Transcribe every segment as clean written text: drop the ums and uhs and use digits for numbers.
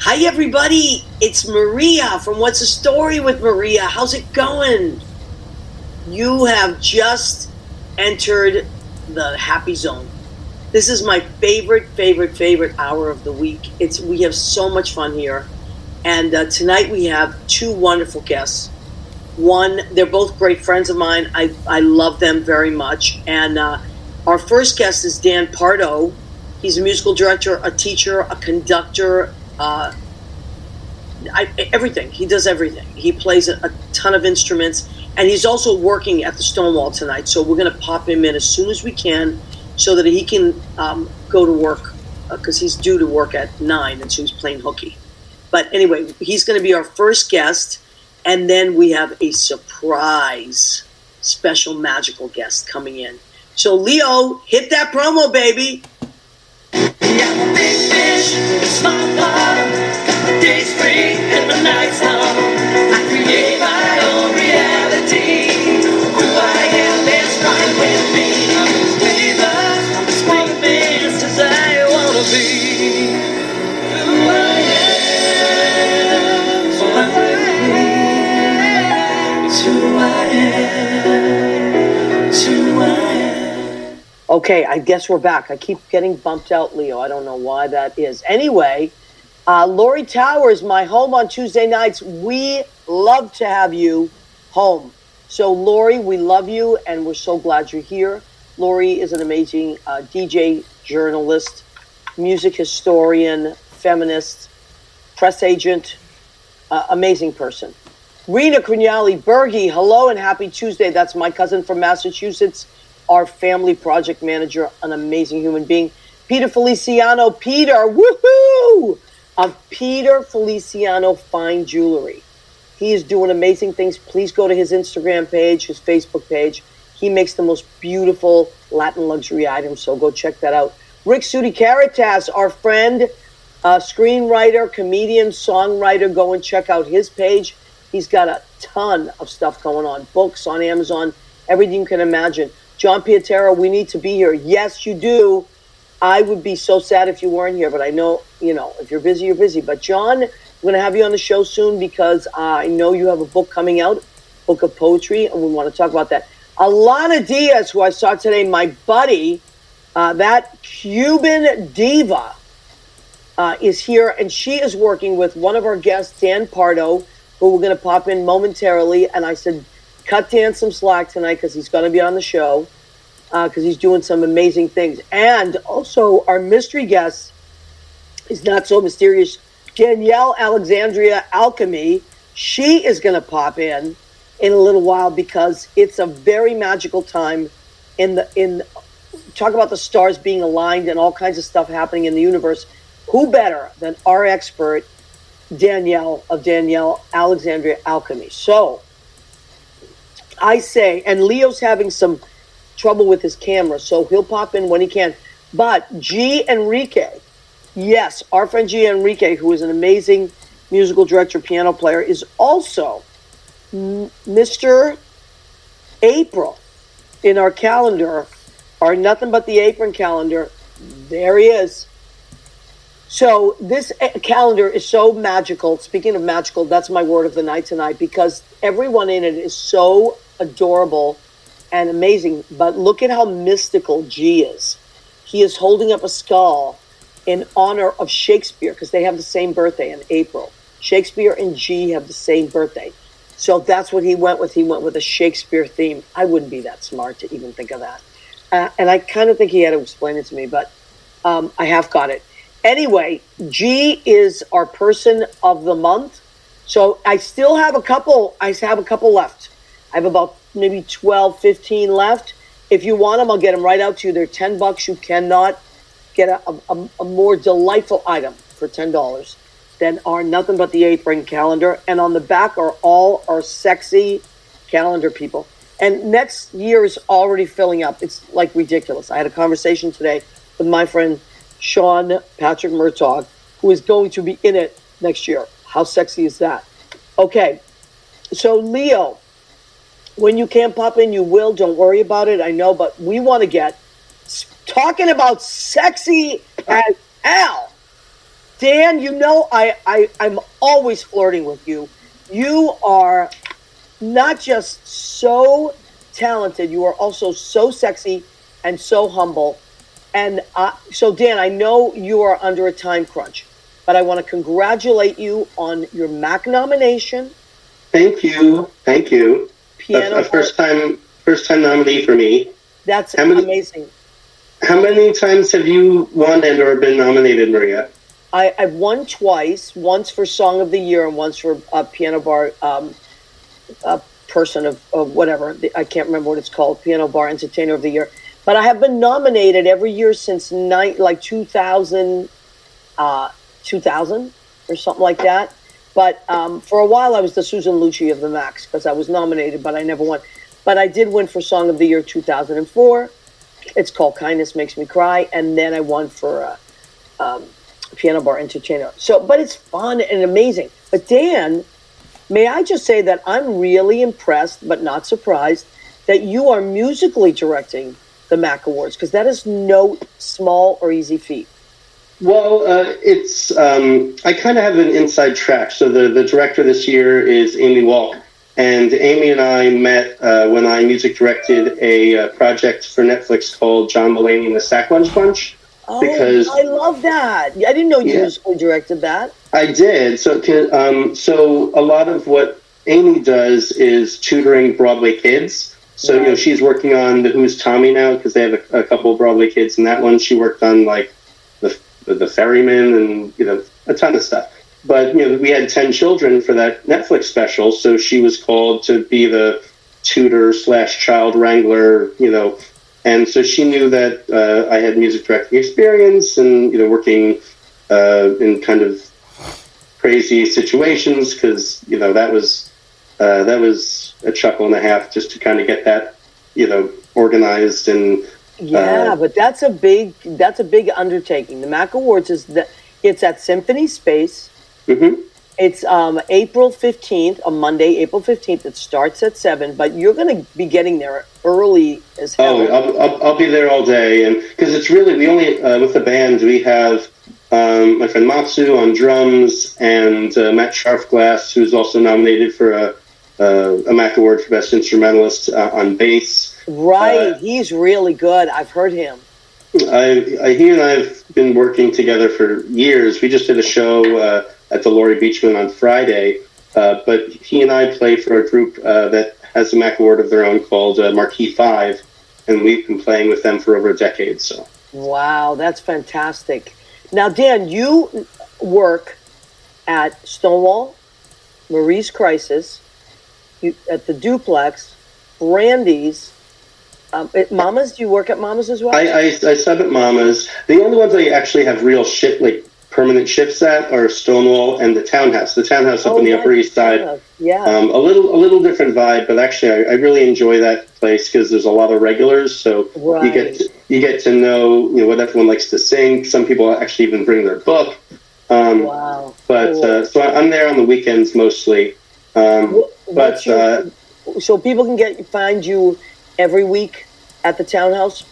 Hi, everybody. It's Maria from What's the Story with Maria. How's it going? You have just entered the happy zone. This is my favorite hour of the week. We have so much fun here. And tonight we have two wonderful guests. One, they're both great friends of mine. I love them very much. And our first guest is Dan Pardo. He's a musical director, a teacher, a conductor, everything. He does everything. He plays a ton of instruments, and he's also working at the Stonewall tonight. So we're going to pop him in as soon as we can so that he can go to work because he's due to work at 9, and so he's playing hooky. But anyway, he's going to be our first guest, and then we have a surprise, special, magical guest coming in. So Leo, hit that promo, baby. I'm a big fish in a small pond. The day's free and the night's long. I create my own reality. Who I am is fine with me. I'm as famous, I'm as famous as I wanna be. Who I am, fine with me. It's who I am, it's who I am. Okay, I guess we're back. I keep getting bumped out, Leo. I don't know why that is. Anyway, Lori Towers, my home on Tuesday nights. We love to have you home. So, Lori, we love you, and we're so glad you're here. Lori is an amazing DJ, journalist, music historian, feminist, press agent, amazing person. Rena Crugnali Berge, hello and happy Tuesday. That's my cousin from Massachusetts, our family project manager, an amazing human being. Peter Feliciano, woohoo! Of Peter Feliciano Fine Jewelry. He is doing amazing things. Please go to his Instagram page, his Facebook page. He makes the most beautiful Latin luxury items, so go check that out. Rick Sudi Caritas, our friend, screenwriter, comedian, songwriter. Go and check out his page. He's got a ton of stuff going on. Books on Amazon, everything you can imagine. John Pietero, we need to be here. Yes, you do. I would be so sad if you weren't here, but I know, if you're busy, you're busy. But John, I'm going to have you on the show soon because I know you have a book coming out, book of poetry, and we want to talk about that. Alana Diaz, who I saw today, my buddy, that Cuban diva is here, and she is working with one of our guests, Dan Pardo, who we're going to pop in momentarily. And I said, cut Dan some slack tonight because he's going to be on the show because he's doing some amazing things. And also our mystery guest is not so mysterious. Danielle Alexandria Alchemy. She is going to pop in a little while because it's a very magical time talk about the stars being aligned and all kinds of stuff happening in the universe. Who better than our expert, Danielle of Danielle Alexandria Alchemy? So I say, and Leo's having some trouble with his camera, so he'll pop in when he can. But G. Enrique, yes, our friend G. Enrique, who is an amazing musical director, piano player, is also Mr. April in our calendar, our Nothing But the Apron calendar. There he is. So this calendar is so magical. Speaking of magical, that's my word of the night tonight because everyone in it is so adorable and amazing. But look at how mystical G is. He is holding up a skull in honor of Shakespeare because they have the same birthday in April. Shakespeare and G have the same birthday. So that's what he went with. He went with a Shakespeare theme. I wouldn't be that smart to even think of that. And I kind of think he had to explain it to me, but I have got it. Anyway, G is our person of the month. So I still have a couple. I have a couple left. I have about maybe 12, 15 left. If you want them, I'll get them right out to you. They're $10. You cannot get a more delightful item for $10 than our Nothing But the Apron calendar. And on the back are all our sexy calendar people. And next year is already filling up. It's like ridiculous. I had a conversation today with my friend Sean Patrick Murtaugh, who is going to be in it next year. How sexy is that? Okay, so Leo, when you can't pop in, you will. Don't worry about it. I know, but we want to get talking about sexy as hell. Dan, you know I'm always flirting with you. You are not just so talented, you are also so sexy and so humble. And so, Dan, I know you are under a time crunch, but I want to congratulate you on your MAC nomination. Thank you. Thank you. Piano A first time nominee for me. That's amazing. How many times have you won and or been nominated, Maria? I've won twice, once for Song of the Year and once for Piano Bar Person of whatever. I can't remember what it's called, Piano Bar Entertainer of the Year. But I have been nominated every year since 2000 or something like that. But for a while, I was the Susan Lucci of the Max because I was nominated, but I never won. But I did win for Song of the Year 2004. It's called Kindness Makes Me Cry. And then I won for Piano Bar Entertainer. But it's fun and amazing. But Dan, may I just say that I'm really impressed, but not surprised, that you are musically directing the MAC Awards, because that is no small or easy feat. Well, it's I kind of have an inside track. So the director this year is Amy Walk, and Amy and I met when I music directed a project for Netflix called John Mulaney and the Sack Lunch Bunch. Oh, because I love that. I didn't know you musically directed that. I did. So a lot of what Amy does is tutoring Broadway kids. So, right. She's working on the Who's Tommy now because they have a couple of Broadway kids. And that one, she worked on, like, the Ferryman and, a ton of stuff. But, we had 10 children for that Netflix special. So she was called to be the tutor / child wrangler, And so she knew that I had music directing experience and, working in kind of crazy situations because, that was a chuckle and a half just to kind of get that, organized and. But that's a big undertaking. The MAC Awards it's at Symphony Space. Mm-hmm. It's April 15th, on Monday, April 15th. It starts at 7, but you're going to be getting there early as hell. Oh, I'll be there all day, and because it's really we only with the band we have my friend Matsu on drums and Matt Scharfglass, who's also nominated for a MAC Award for Best Instrumentalist on bass. Right, he's really good. I've heard him. He and I have been working together for years. We just did a show at the Laurie Beachman on Friday, but he and I play for a group that has a MAC Award of their own called Marquee 5, and we've been playing with them for over a decade. So. Wow, that's fantastic. Now, Dan, you work at Stonewall, Marie's Crisis, at the Duplex, Brandy's, Mama's. Do you work at Mama's as well? I sub at Mama's. The only ones I actually have real permanent shifts at are Stonewall and the Townhouse. The Townhouse up on the Upper East Side. Yeah. A little different vibe, but actually I really enjoy that place because there's a lot of regulars. So right. you get to know what everyone likes to sing. Some people actually even bring their book. Wow. But cool. So I'm there on the weekends mostly. So people can find you every week at the Townhouse?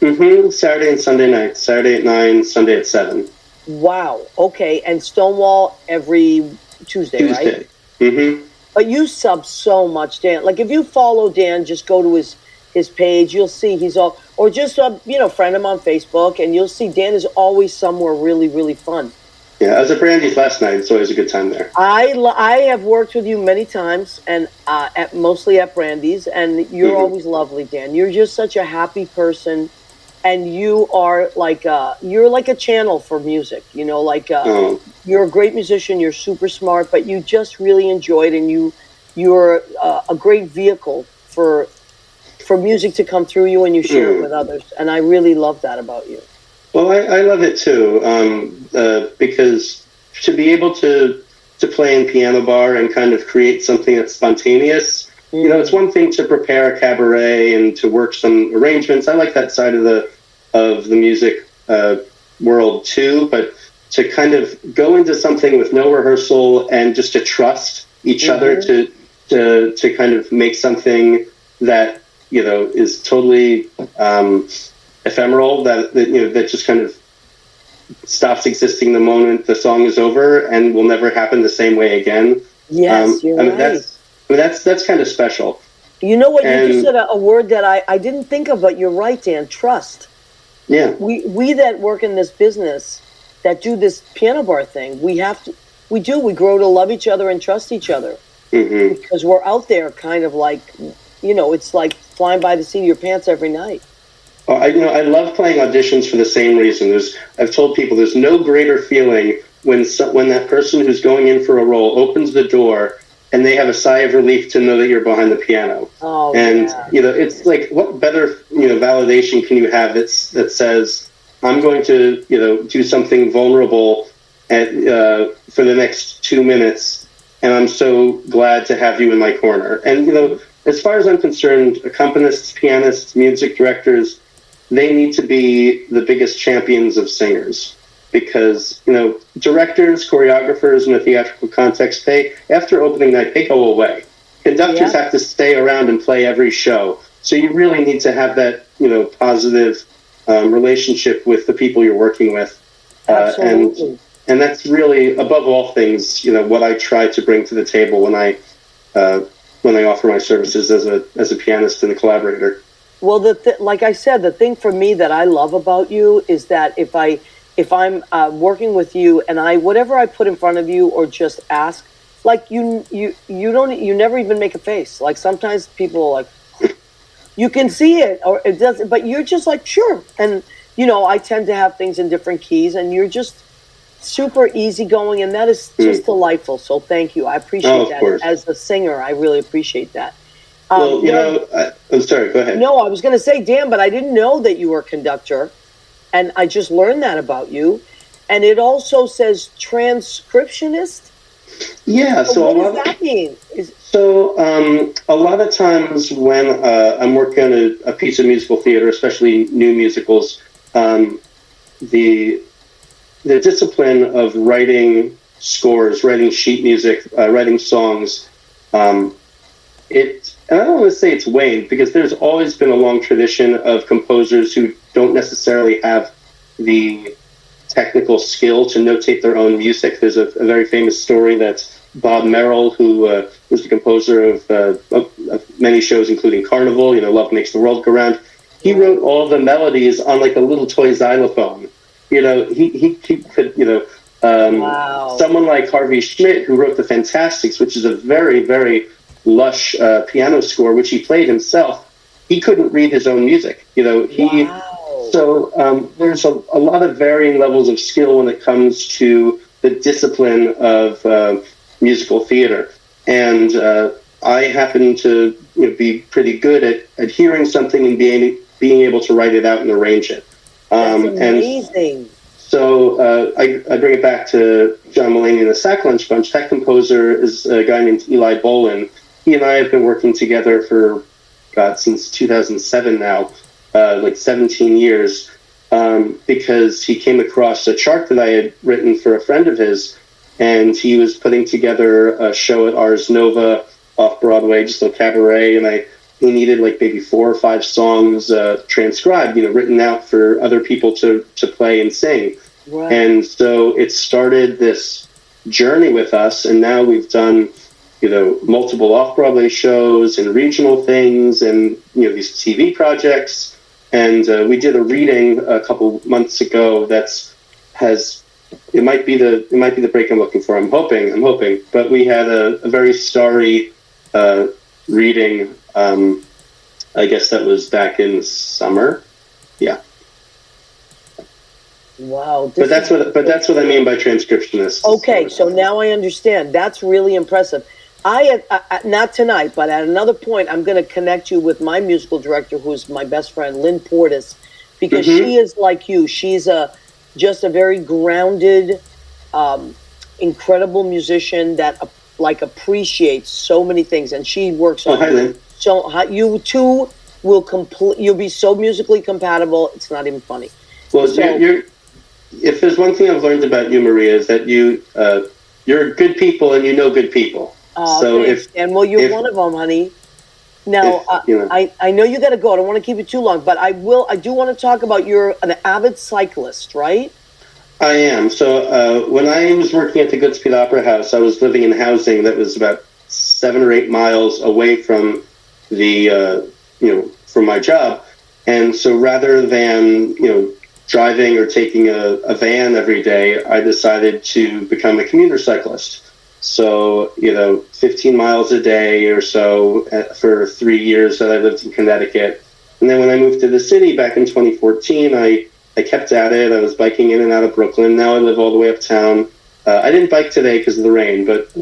Mm-hmm. Saturday and Sunday night. Saturday at 9, Sunday at 7. Wow. Okay. And Stonewall every Tuesday, right? Mm-hmm. But you sub so much, Dan. Like if you follow Dan, just go to his page. You'll see he's all, or just friend him on Facebook, and you'll see Dan is always somewhere really, really fun. Yeah, I was at Brandy's last night. It's always a good time there. I have worked with you many times, and mostly at Brandy's, and you're always lovely, Dan. You're just such a happy person, and you are like a channel for music. You're a great musician. You're super smart, but you just really enjoy it, and you're a great vehicle for music to come through you, and you share it with others. And I really love that about you. Well, I love it too, because to be able to play in Piano Bar and kind of create something that's spontaneous, it's one thing to prepare a cabaret and to work some arrangements. I like that side of the music world too, but to kind of go into something with no rehearsal and just to trust each other to kind of make something that is totally ephemeral, that just kind of stops existing the moment the song is over and will never happen the same way again. Yes, you're right. That's kind of special. You know what? You just said a word that I didn't think of, but you're right, Dan. Trust. Yeah. We that work in this business, that do this piano bar thing, we grow to love each other and trust each other. Mm-hmm. Because we're out there kind of like, it's like flying by the seat of your pants every night. I love playing auditions for the same reason. I've told people there's no greater feeling when that person who's going in for a role opens the door and they have a sigh of relief to know that you're behind the piano. Oh, and yeah. It's like, what better validation can you have that says I'm going to do something vulnerable for the next 2 minutes, and I'm so glad to have you in my corner. And as far as I'm concerned, accompanists, pianists, music directors, they need to be the biggest champions of singers, because directors, choreographers in a theatrical context, after opening night, they go away. Conductors have to stay around and play every show. So you really need to have that positive relationship with the people you're working with. Absolutely. And that's really, above all things, what I try to bring to the table when I offer my services as a pianist and a collaborator. Well, like I said, the thing for me that I love about you is that if I'm working with you and whatever I put in front of you or just ask, like you never even make a face. Like sometimes people are like, you can see it or it doesn't, but you're just like, sure. And I tend to have things in different keys, and you're just super easygoing, and that is just delightful. So thank you. I appreciate that. Course. As a singer, I really appreciate that. Well, I'm sorry, go ahead. No, I was going to say, Dan, but I didn't know that you were a conductor, and I just learned that about you. And it also says transcriptionist. Yeah. So what does that mean? A lot of times when I'm working on a piece of musical theater, especially new musicals, the discipline of writing scores, writing sheet music, writing songs, and I don't want to say it's waned, because there's always been a long tradition of composers who don't necessarily have the technical skill to notate their own music. There's a very famous story that Bob Merrill, who was the composer of many shows, including Carnival, Love Makes the World Go Round, he wrote all the melodies on like a little toy xylophone. He could, wow. Someone like Harvey Schmidt, who wrote the Fantastics, which is a very, very lush piano score, which he played himself, he couldn't read his own music. Wow. So there's a lot of varying levels of skill when it comes to the discipline of musical theater. And I happen to be pretty good at hearing something and being able to write it out and arrange it. That's amazing. And so I bring it back to John Mulaney and the Sack Lunch Bunch. That composer is a guy named Eli Bolin. He and I have been working together for, since 2007 now, like 17 years, because he came across a chart that I had written for a friend of his, and he was putting together a show at Ars Nova off Broadway, just a cabaret, and he needed like maybe 4 or 5 songs transcribed, written out for other people to play and sing. Right. And so it started this journey with us, and now we've done multiple off-Broadway shows and regional things, and these TV projects. And we did a reading a couple months ago it might be the break I'm looking for. I'm hoping. But we had a very starry reading. I guess that was back in the summer. Yeah. Wow. But that's what I mean by transcriptionist. Okay, so now I understand. That's really impressive. Not tonight, but at another point, I'm going to connect you with my musical director, who's my best friend, Lynn Portis, because she is like you. She's just a very grounded, incredible musician that appreciates so many things, and she works on. Hi, Lynn. So you two you'll be so musically compatible. It's not even funny. Well, if there's one thing I've learned about you, Maria, is that you're good people and you know good people. Oh, so thanks. You're one of them, honey. Now, I know you got to go. I don't want to keep you too long, but I do want to talk about you're an avid cyclist, right? I am. So when I was working at the Goodspeed Opera House, I was living in housing that was about 7 or 8 miles away from the, from my job. And so rather than, driving or taking a van every day, I decided to become a commuter cyclist. So, 15 miles a day or so for 3 years that I lived in Connecticut. And then when I moved to the city back in 2014, I kept at it. I was biking in and out of Brooklyn. Now I live all the way uptown. I didn't bike today because of the rain, but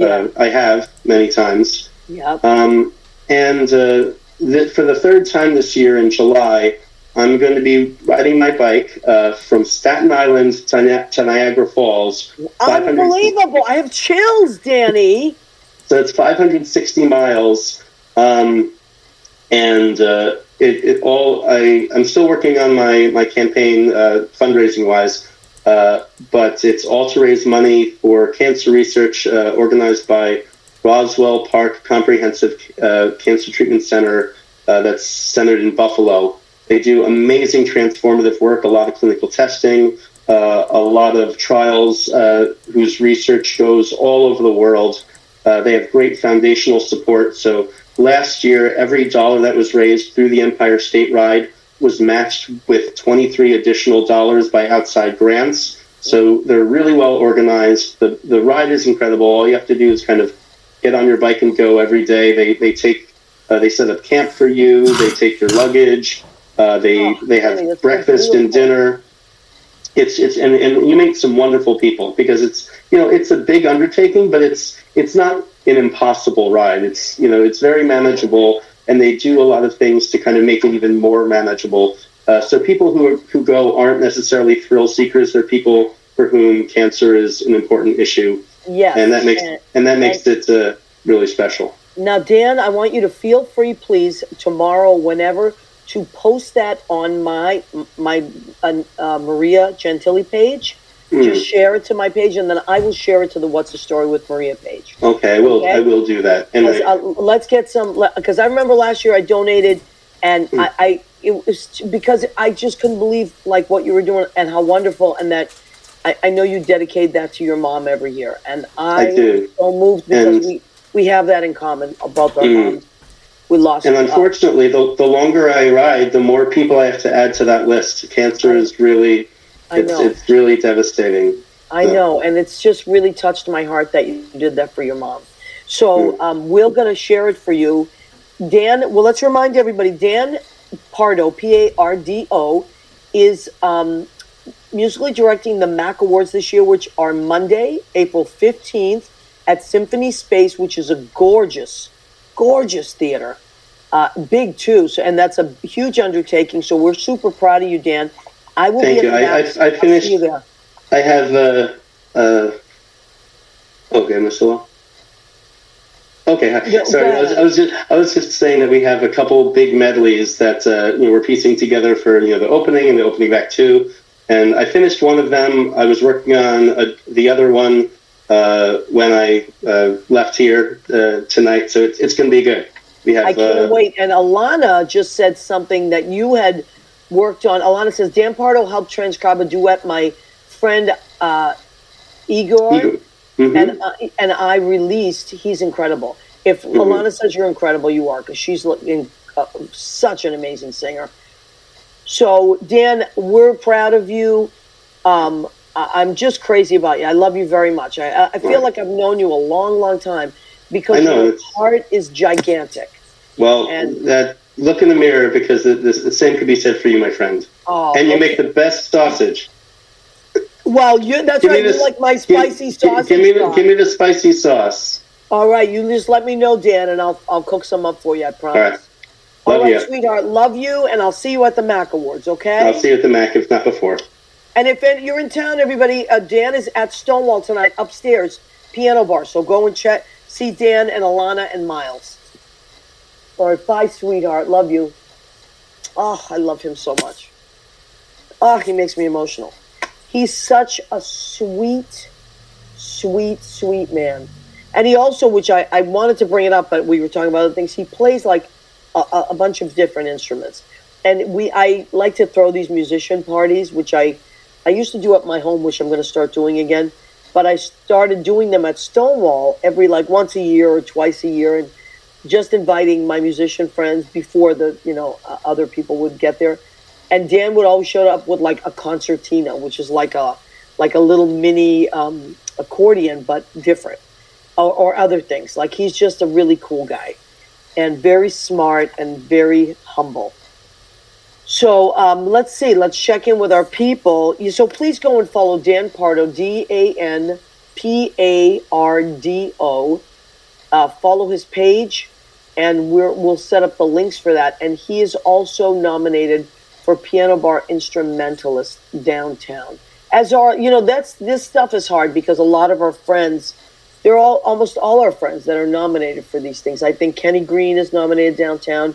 I have many times. Yep. And for the third time this year in July, I'm going to be riding my bike from Staten Island to Niagara Falls. Unbelievable. I have chills, Danny. So it's 560 miles. I'm still working on my campaign fundraising wise, but it's all to raise money for cancer research organized by Roswell Park Comprehensive Cancer Treatment Center that's centered in Buffalo. They do amazing transformative work, a lot of clinical testing, a lot of trials whose research goes all over the world. They have great foundational support. So last year, every dollar that was raised through the Empire State Ride was matched with 23 additional dollars by outside grants. So they're really well organized. The ride is incredible. All you have to do is kind of get on your bike and go every day. They set up camp for you. They take your luggage. They have breakfast and dinner. And you meet some wonderful people because it's a big undertaking, but it's not an impossible ride. It's very manageable, and they do a lot of things to kind of make it even more manageable. So people who go aren't necessarily thrill seekers. They're people for whom cancer is an important issue. Yes, and that makes it really special. Now, Dan, I want you to feel free, please, tomorrow, whenever, to post that on my Maria Gentili page. Just share it to my page, and then I will share it to the What's the Story with Maria page. Okay, I will. Okay? I will do that. And let's get some, because I remember last year I donated, and it was because I just couldn't believe like what you were doing and how wonderful, and that I know you dedicate that to your mom every year, and I am so moved because we have that in common, both our moms. We lost. And unfortunately, the longer I ride, the more people I have to add to that list. Cancer is really, it's really devastating. I know, and it's just really touched my heart that you did that for your mom. So we're going to share it for you. Dan, well, let's remind everybody, Dan Pardo, Pardo, is musically directing the MAC Awards this year, which are Monday, April 15th at Symphony Space, which is a gorgeous theater. Big too, so, and that's a huge undertaking. So we're super proud of you, Dan. I will. Thank you. I finished. I have. Okay, Mr. Law. Okay, sorry. I was just saying that we have a couple big medleys that we're piecing together for the opening and the opening back too. And I finished one of them. I was working on the other one when I left here tonight. So it's going to be good. I can't wait. And Alana just said something that you had worked on. Alana says, Dan Pardo helped transcribe a duet my friend Igor. Mm-hmm. And I released. He's incredible. If Alana says you're incredible, you are, because she's such an amazing singer. So, Dan, we're proud of you. I'm just crazy about you. I love you very much. I feel like I've known you a long, long time because your heart is gigantic. Well, look in the mirror, because the same could be said for you, my friend. Oh, and you make the best sausage. Well, that's right. You like my spicy sausage. Give me the spicy sauce. All right, you just let me know, Dan, and I'll cook some up for you. I promise. All right, sweetheart. Love you, and I'll see you at the MAC Awards. Okay. I'll see you at the MAC, if not before. And if you're in town, everybody, Dan is at Stonewall tonight, upstairs, piano bar. So go and see Dan and Alana and Miles. All right, bye, sweetheart. Love you. Oh, I love him so much. Oh, he makes me emotional. He's such a sweet, sweet, sweet man. And he also, which I wanted to bring it up, but we were talking about other things, he plays like a bunch of different instruments. And I like to throw these musician parties, which I I used to do at my home, which I'm going to start doing again. But I started doing them at Stonewall every like once a year or twice a year, and just inviting my musician friends before the other people would get there. And Dan would always show up with like a concertina, which is like a little mini accordion, but different, or other things. Like he's just a really cool guy, and very smart and very humble. So let's see. Let's check in with our people. So please go and follow Dan Pardo, DanPardo. Follow his page, and we'll set up the links for that. And he is also nominated for Piano Bar Instrumentalist downtown. As are, this stuff is hard because a lot of our friends, they're almost all our friends that are nominated for these things. I think Kenny Green is nominated downtown.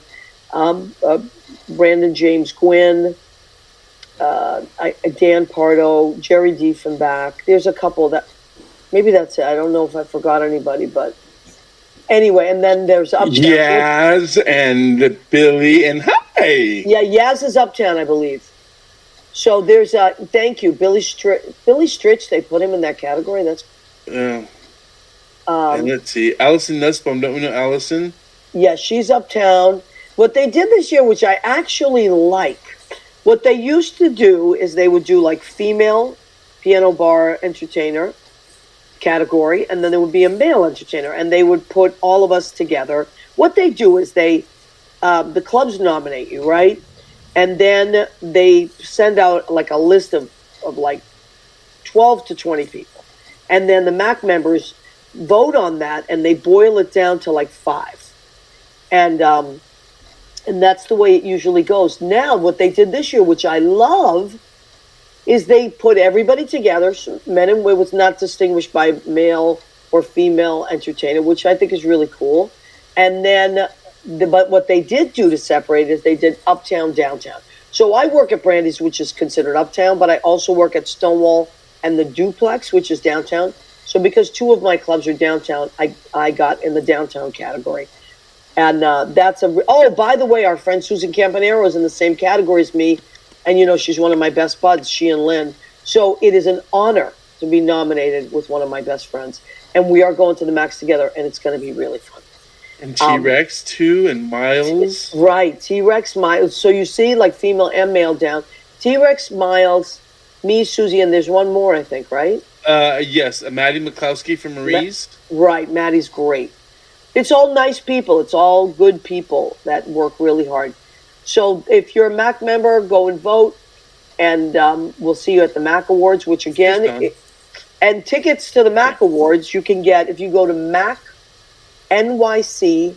Brandon James Gwynn, Dan Pardo, Jerry Diefenbach. There's a couple that, maybe that's it. I don't know if I forgot anybody, but anyway. And then there's Uptown. Yaz and Billy and Hi. Yeah, Yaz is Uptown, I believe. So there's thank you, Billy Stritch. They put him in that category. That's. And let's see, Allison Nussbaum. Don't we know Allison? Yeah, she's Uptown. What they did this year, which I actually like, what they used to do is they would do like female piano bar entertainer category, and then there would be a male entertainer, and they would put all of us together. What they do is the clubs nominate you, right? And then they send out like a list of like 12 to 20 people. And then the MAC members vote on that, and they boil it down to like 5. And that's the way it usually goes. Now, what they did this year, which I love, is they put everybody together, so men and women, was not distinguished by male or female entertainer, which I think is really cool. And then, but what they did do to separate is they did Uptown, Downtown. So I work at Brandy's, which is considered Uptown, but I also work at Stonewall and the Duplex, which is Downtown. So because 2 of my clubs are downtown, I got in the downtown category. And that's by the way, our friend Susan Campanero is in the same category as me. And, she's one of my best buds, she and Lynn. So it is an honor to be nominated with one of my best friends. And we are going to the Max together, and it's going to be really fun. And T-Rex, too, and Miles. Right, T-Rex, Miles. So you see, like, female and male down. T-Rex, Miles, me, Susie, and there's one more, I think, right? Yes, Maddie McCloskey from Marie's. Right, Maddie's great. It's all nice people. It's all good people that work really hard. So if you're a MAC member, go and vote. And we'll see you at the MAC Awards, which again, and tickets to the MAC Awards you can get if you go to macnyc.com.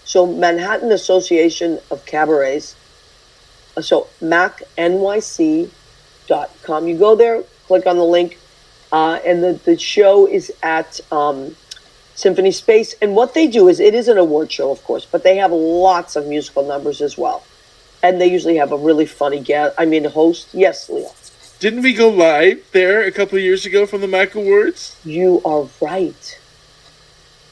So Manhattan Association of Cabarets. So macnyc.com. You go there, click on the link, and the show is at Symphony Space. And what they do is, it is an award show, of course, but they have lots of musical numbers as well. And they usually have a really funny host. Yes, Leo. Didn't we go live there a couple of years ago from the MAC Awards? You are right.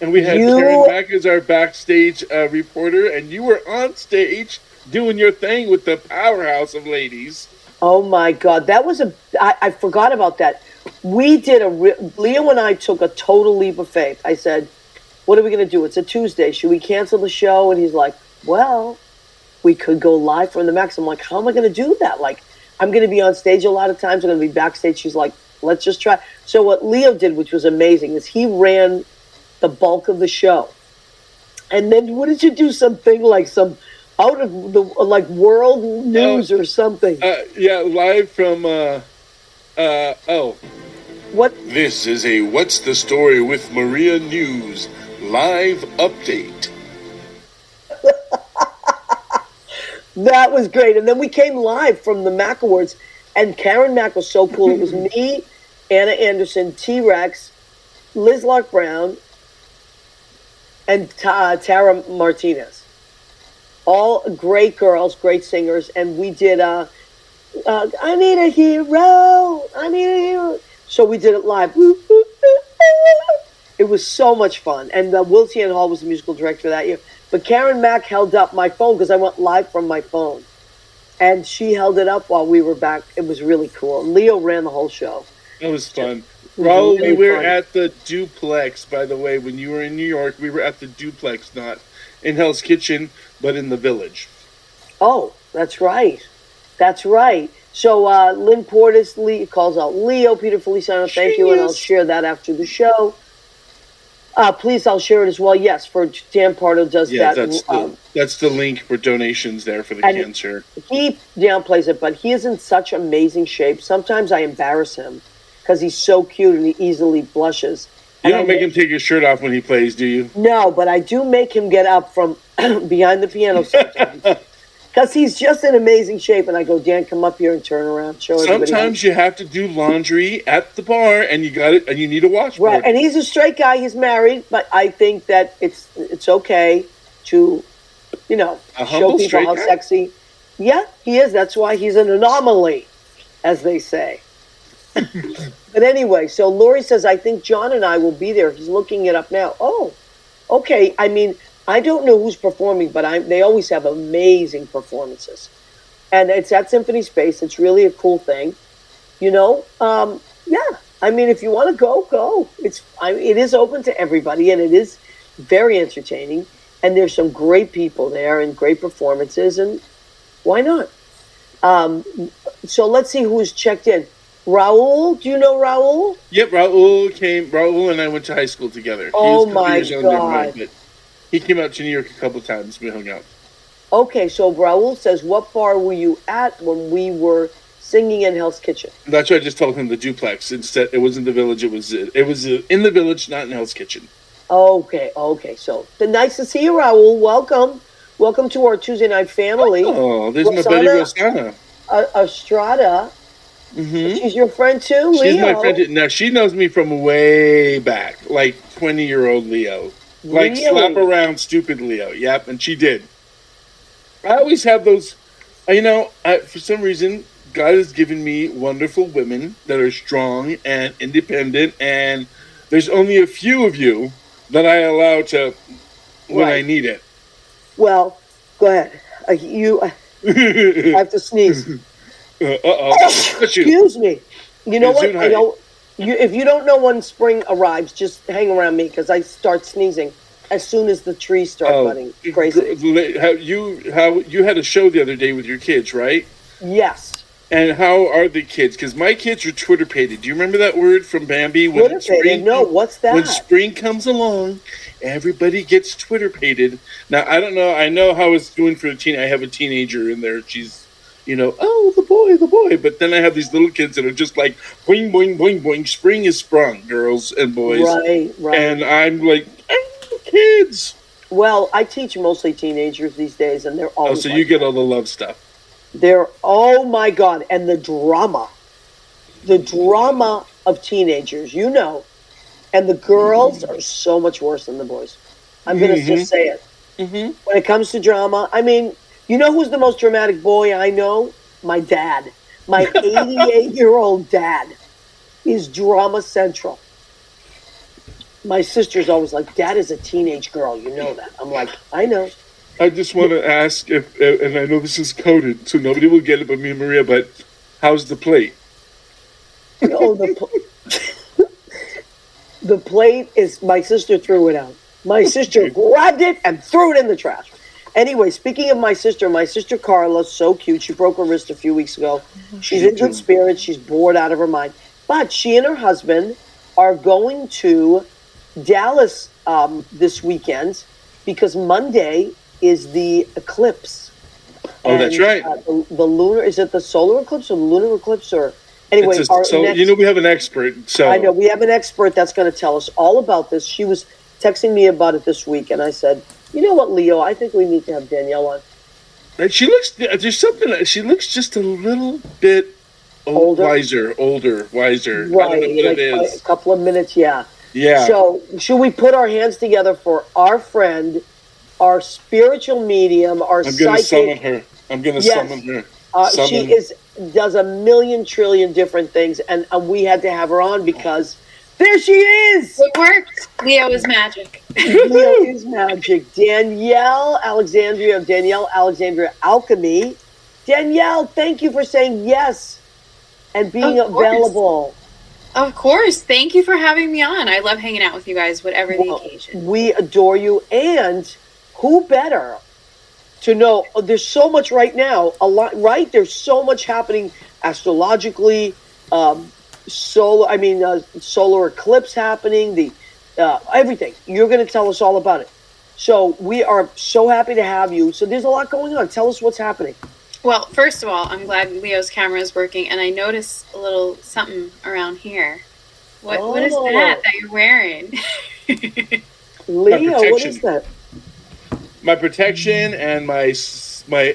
And we had Karen Mack as our backstage reporter, and you were on stage doing your thing with the powerhouse of ladies. Oh my God, that was I forgot about that. We did Leo and I took a total leap of faith. I said, what are we going to do? It's a Tuesday. Should we cancel the show? And he's like, well, we could go live from the Max. I'm like, how am I going to do that? Like, I'm going to be on stage a lot of times. I'm going to be backstage. She's like, let's just try. So what Leo did, which was amazing, is he ran the bulk of the show. And then what did you do? Something like some out of the world news or something. Yeah, live from What? This is a What's the Story with Maria News live update. That was great. And then we came live from the MAC Awards, and Karen Mack was so cool. It was me, Anna Anderson, T-Rex, Liz Lark Brown, and Tara Martinez. All great girls, great singers. And we did I Need a Hero, I Need a Hero. So we did it live. It was so much fun. And Will Tian Hall was the musical director that year. But Karen Mack held up my phone because I went live from my phone. and she held it up while we were back. It was really cool. Leo ran the whole show. It was fun. It was Raul, really we were fun. at the Duplex, by the way. When you were in New York, we were at the Duplex, not in Hell's Kitchen, but in the Village. Oh, that's right. That's right. So Lynn Portis calls out Leo. Peter Feliciano, thank you, and I'll share that after the show. Please, I'll share it as well. Yes, for Dan Pardo does that. That's the link for donations there for the cancer. He downplays it, but he is in such amazing shape. Sometimes I embarrass him because he's so cute and he easily blushes. You don't make him take his shirt off when he plays, do you? No, but I do make him get up from behind the piano sometimes. Because he's just in amazing shape, and I go, Dan, come up here and turn around. Show everybody. Sometimes you have to do laundry at the bar, and you got it, and you need a washboard. Right, and he's a straight guy. He's married, but I think that it's okay to, show people how sexy. Yeah, he is. That's why he's an anomaly, as they say. But anyway, so Lori says, I think John and I will be there. He's looking it up now. Oh, okay. I mean, I don't know who's performing, but they always have amazing performances. And it's at Symphony Space. It's really a cool thing. Yeah. I mean, if you want to go. It is open to everybody, and it is very entertaining. And there's some great people there and great performances, and why not? So let's see who's checked in. Raul, do you know Raul? Yep, Raul and I went to high school together. Oh, my God. He came out to New York a couple times. We hung out. Okay, so Raul says, what bar were you at when we were singing in Hell's Kitchen? That's what I just told him, the Duplex. Instead, it wasn't the Village. It was in the Village, not in Hell's Kitchen. Okay. So nice to see you, Raul. Welcome to our Tuesday night family. Oh, there's my buddy Rosanna. Estrada. Mm-hmm. She's your friend too, Leo? She's my friend too. Now, she knows me from way back, like 20-year-old Leo. Like, really? Slap around stupid Leo. Yep, and she did. I always have those, for some reason, God has given me wonderful women that are strong and independent, and there's only a few of you that I allow to when I need it. Well, go ahead. I have to sneeze. Excuse me. You know what? If you don't know when spring arrives, just hang around me because I start sneezing as soon as the trees start budding. Crazy. You had a show the other day with your kids, right? Yes. And how are the kids? Because my kids are Twitter-pated. Do you remember that word from Bambi? Twitter-pated? No, what's that? When spring comes along, everybody gets Twitter-pated. Now, I don't know. I know how it's doing for I have a teenager in there. She's, oh, the boy. But then I have these little kids that are just like, boing, boing, boing, boing. Spring is sprung, girls and boys. Right. And I'm like, kids. Well, I teach mostly teenagers these days, and they're all. Oh, so you get all the love stuff. Oh my God, and the drama of teenagers, and the girls are so much worse than the boys. I'm going to just say it. Mm-hmm. When it comes to drama, I mean, who's the most dramatic boy I know? My dad. My 88-year-old dad is drama central. My sister's always like, Dad is a teenage girl, you know that. I'm like, I know. I just want to ask if, and I know this is coded, so nobody will get it but me and Maria, but how's the plate? Oh, the plate is, my sister threw it out. My sister grabbed it and threw it in the trash. Anyway, speaking of my sister Carla, so cute. She broke her wrist a few weeks ago. She's in good spirits. She's bored out of her mind. But she and her husband are going to Dallas this weekend because Monday is the eclipse. Oh, that's right. The lunar, is it the solar eclipse or the lunar eclipse? Or anyway, we have an expert. So I know we have an expert that's going to tell us all about this. She was texting me about it this week, and I said, you know what, Leo, I think we need to have Danielle on. And she looks just a little bit older, wiser. Right, I don't know what it is. A couple of minutes, yeah. Yeah. So should we put our hands together for our friend, our spiritual medium, our psychic? I'm going to summon her. She does a million trillion different things, and we had to have her on because there she is. It worked. Leo is magic. Leo is magic. Danielle Alexandria of Danielle Alexandria Alchemy. Danielle, thank you for saying yes and being Of course. available. Of course. Thank you for having me on. I love hanging out with you guys, whatever the occasion. We adore you. And who better to know? There's so much right now, a lot, right? There's so much happening astrologically, solar eclipse happening, everything. You're going to tell us all about it. So we are so happy to have you. So there's a lot going on. Tell us what's happening. Well, first of all, I'm glad Leo's camera is working, and I noticed a little something around here. What is that you're wearing? Leo, what is that? My protection and my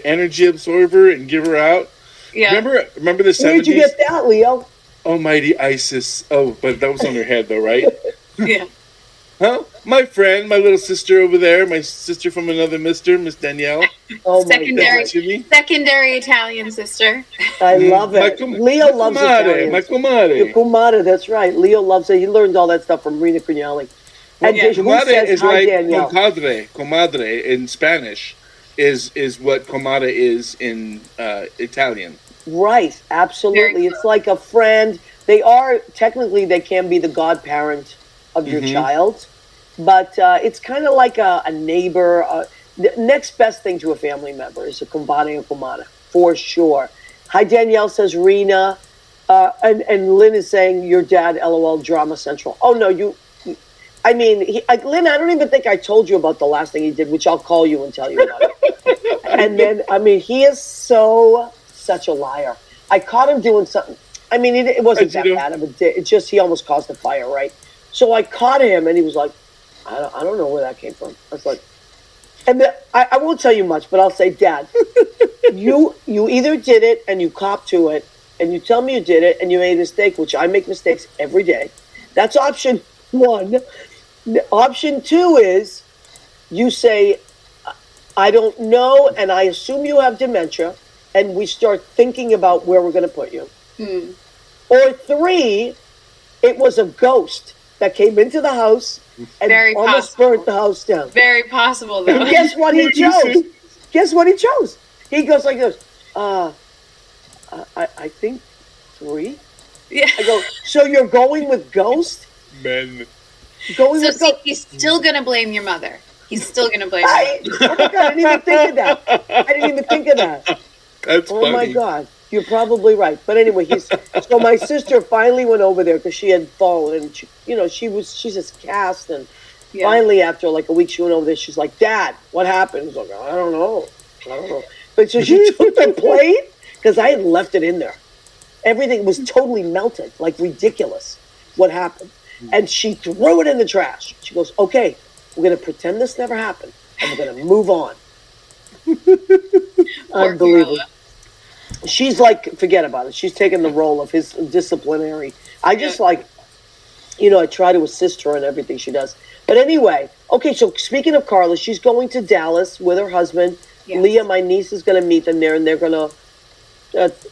energy absorber and giver out. Yeah. Remember the 70s? Where did you get that, Leo? Almighty Isis. Oh, but that was on her head, though, right? Yeah. Huh? My friend, my little sister over there, my sister from another mister, Miss Danielle. Oh, secondary Italian sister. I love it. Leo loves Italian. My comadre. Your comadre, that's right. Leo loves it. He learned all that stuff from Rena Crignali. And comadre is hi, like Danielle? comadre in Spanish is what comadre is in Italian. Right, absolutely. It's like a friend. They can be the godparent of your child, but it's kind of like a neighbor. The next best thing to a family member is a compadre or comadre, for sure. Hi, Danielle says Rena, and Lynn is saying your dad, LOL, Drama Central. Oh no, Lynn, I don't even think I told you about the last thing he did, which I'll call you and tell you about it. And then, he is such a liar. I caught him doing something. It wasn't that bad of a day. It's just he almost caused a fire, right? So I caught him, and he was like, I don't know where that came from. I was like, and I won't tell you much, but I'll say, Dad, you either did it and you copped to it, and you tell me you did it and you made a mistake, which I make mistakes every day. That's option one. Option two is you say, I don't know, and I assume you have dementia, and we start thinking about where we're going to put you. Or three, it was a ghost that came into the house and almost burnt the house down. Very possible, though. And guess what he chose? He goes like this, I think 3. Yeah. I go, so you're going with ghost? Men. He's still going to blame your mother. He's still going to blame Oh my God, I didn't even think of that. That's funny. Oh my God, you're probably right. But anyway, so my sister finally went over there because she had fallen, and she's just cast, and finally after like a week she went over there. She's like, Dad, what happened? I was like, I don't know. But so she took the plate because I had left it in there. Everything was totally melted, like ridiculous. What happened? And she threw it in the trash. She goes, okay, we're going to pretend this never happened, and we're going to move on. Unbelievable. She's like, forget about it. She's taking the role of his disciplinary. I just I try to assist her in everything she does. But anyway, okay, so speaking of Carla, she's going to Dallas with her husband. Yes. Leah, my niece, is going to meet them there, and they're going to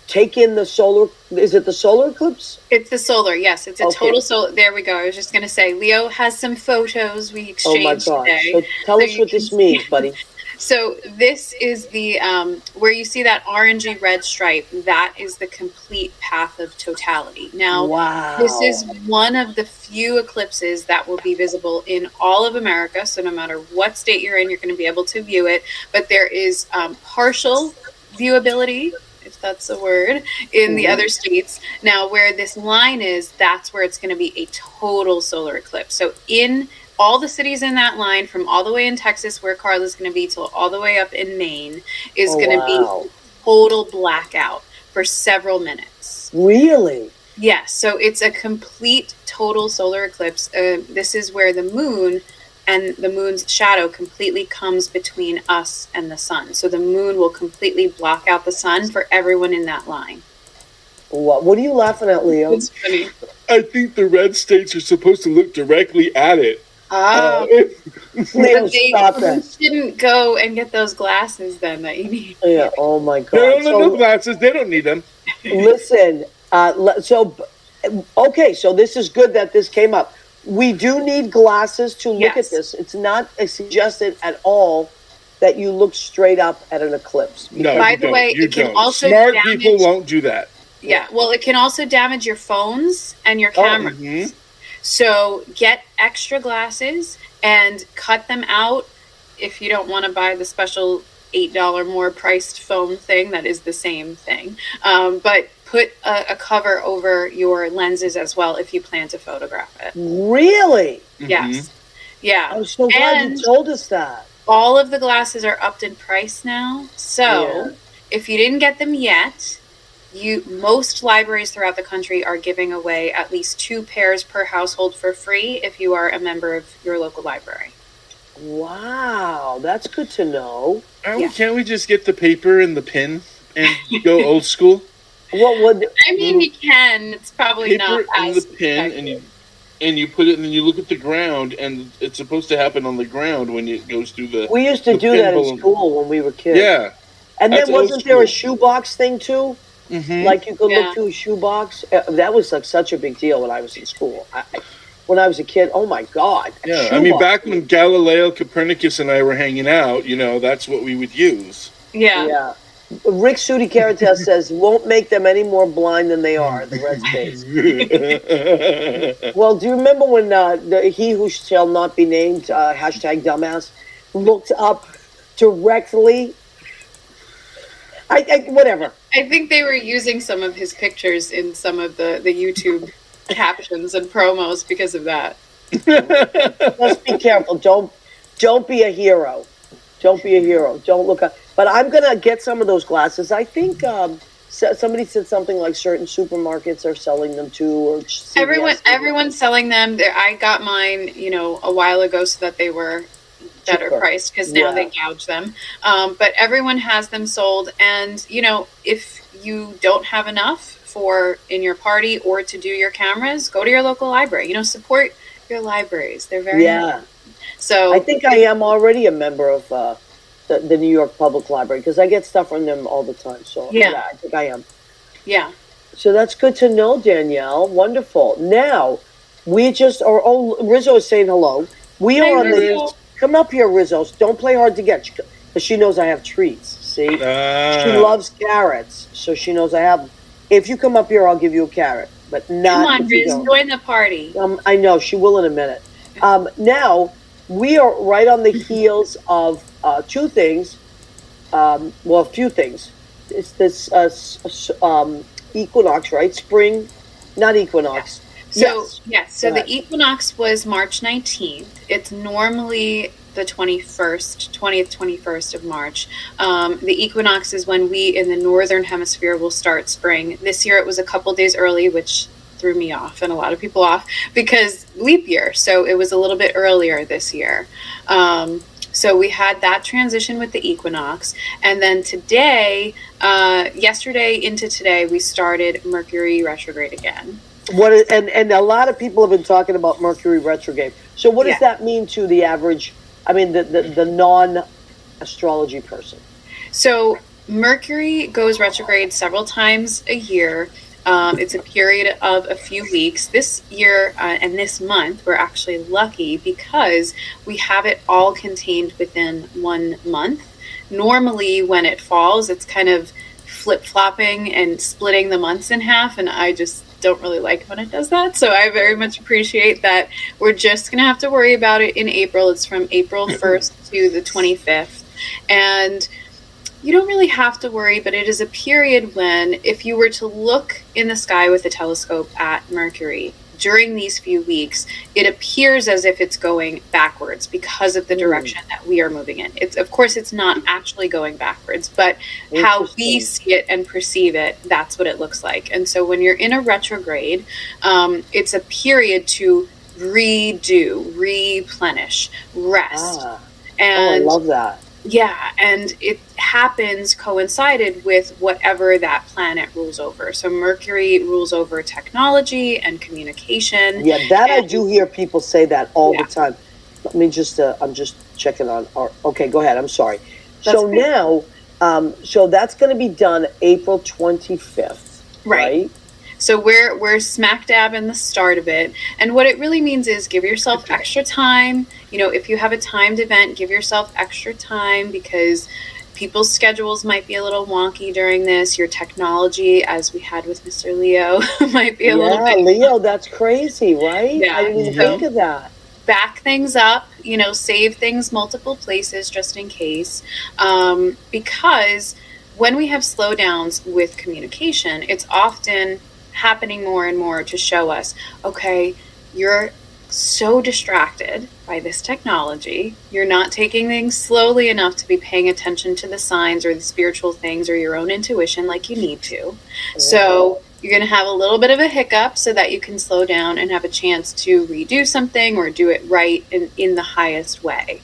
take in the solar. Is it the solar eclipse? It's the solar, yes. It's a total solar. There we go. I was just going to say, Leo has some photos we exchanged today. So tell us what this means, buddy. So this is the, where you see that orangey red stripe, that is the complete path of totality. Now, This is one of the few eclipses that will be visible in all of America. So no matter what state you're in, you're going to be able to view it. But there is partial viewability, if that's a word, in the other states. Now, where this line is, that's where it's going to be a total solar eclipse. So in all the cities in that line, from all the way in Texas, where Carla's going to be, till all the way up in Maine, is going to be total blackout for several minutes. Really? Yes. So it's a complete total solar eclipse. This is where the moon and the moon's shadow completely comes between us and the sun. So the moon will completely block out the sun for everyone in that line. What are you laughing at, Leo? It's funny. I think the red states are supposed to look directly at it. Leo, stop that. You shouldn't go and get those glasses then that you need. Yeah, oh my God. They don't need no glasses. They don't need them. Listen, so this is good that this came up. We do need glasses to look at this. It's not suggested at all that you look straight up at an eclipse. No, By you the don't. way, You it can don't. also Smart damage- people won't do that. Yeah, well, it can also damage your phones and your cameras. Mhm. So get extra glasses and cut them out if you don't want to buy the special $8 more priced phone thing. That is the same thing. But put a cover over your lenses as well if you plan to photograph it. Really? Yes. Yeah. I'm so glad you told us that. All of the glasses are upped in price now. So if you didn't get them yet, most libraries throughout the country are giving away at least 2 pairs per household for free if you are a member of your local library. Wow, that's good to know. Can't we just get the paper and the pen and go old school? What would I mean, you can. It's probably not Paper and as the pen, and you put it, and then you look at the ground, and it's supposed to happen on the ground when it goes through the. We used to do that in school when we were kids. Yeah. And then That's wasn't there a shoebox thing too? Mm-hmm. Like you could look through a shoebox. That was like such a big deal when I was in school. When I was a kid, oh my God. Yeah, I mean, back when Galileo, Copernicus, and I were hanging out, that's what we would use. Yeah. Yeah. Rick Sudi Caritas says, won't make them any more blind than they are, the red states. Well, do you remember when he who shall not be named, hashtag dumbass, looked up directly? Whatever. I think they were using some of his pictures in some of the YouTube captions and promos because of that. Just be careful. Don't be a hero. Don't be a hero. Don't look up. But I'm gonna get some of those glasses. I think somebody said something like certain supermarkets are selling them too, or CVS. Everyone's selling them. I got mine, a while ago, so that they were better priced because now they gouge them. But everyone has them sold, and if you don't have enough in your party or to do your cameras, go to your local library. Support your libraries. They're very important. So I think I am already a member of the New York Public Library because I get stuff from them all the time. So yeah, I think I am. Yeah. So that's good to know, Danielle. Wonderful. Now we just are. Oh, Rizzo is saying hello. We are on the. Come up here, Rizzo. Don't play hard to get because she knows I have treats. See, she loves carrots, so she knows I have. If you come up here, I'll give you a carrot, but not. Come on, Riz, join the party. I know she will in a minute. Now we are right on the heels of 2 things. A few things. It's this equinox, right? Spring, not equinox. So the equinox was March 19th. It's normally the 21st of March. The equinox is when we in the northern hemisphere will start spring. This year it was a couple days early, which threw me off and a lot of people off because leap year. So it was a little bit earlier this year. So we had that transition with the equinox. And then today, yesterday into today, we started Mercury retrograde again. And a lot of people have been talking about Mercury retrograde. So what does that mean to the average, the non-astrology person? So Mercury goes retrograde several times a year. It's a period of a few weeks. This year and this month, we're actually lucky because we have it all contained within 1 month. Normally, when it falls, it's kind of flip-flopping and splitting the months in half, and I just don't really like when it does that. So I very much appreciate that we're just going to have to worry about it in April. It's from April 1st to the 25th. And you don't really have to worry, but it is a period when if you were to look in the sky with a telescope at Mercury during these few weeks, it appears as if it's going backwards because of the direction that we are moving in. Of course, it's not actually going backwards, but how we see it and perceive it, that's what it looks like. And so when you're in a retrograde, it's a period to redo, replenish, rest. And I love that. Yeah, and it happens coincided with whatever that planet rules over. So Mercury rules over technology and communication. Yeah, I do hear people say that all the time. Let me just, I'm just checking on. Okay, go ahead. I'm sorry. Now, so that's going to be done April 25th, right? So we're smack dab in the start of it. And what it really means is give yourself extra time. You know, if you have a timed event, give yourself extra time, because people's schedules might be a little wonky during this. Your technology, as we had with Mr. Leo, might be a little bit. Leo, that's crazy, right? Yeah. I didn't even think of that. Back things up, you know, save things multiple places just in case. Because when we have slowdowns with communication, it's often happening more and more to show us, okay, you're so distracted by this technology. You're not taking things slowly enough to be paying attention to the signs or the spiritual things or your own intuition like you need to. So you're going to have a little bit of a hiccup so that you can slow down and have a chance to redo something or do it right in the highest way.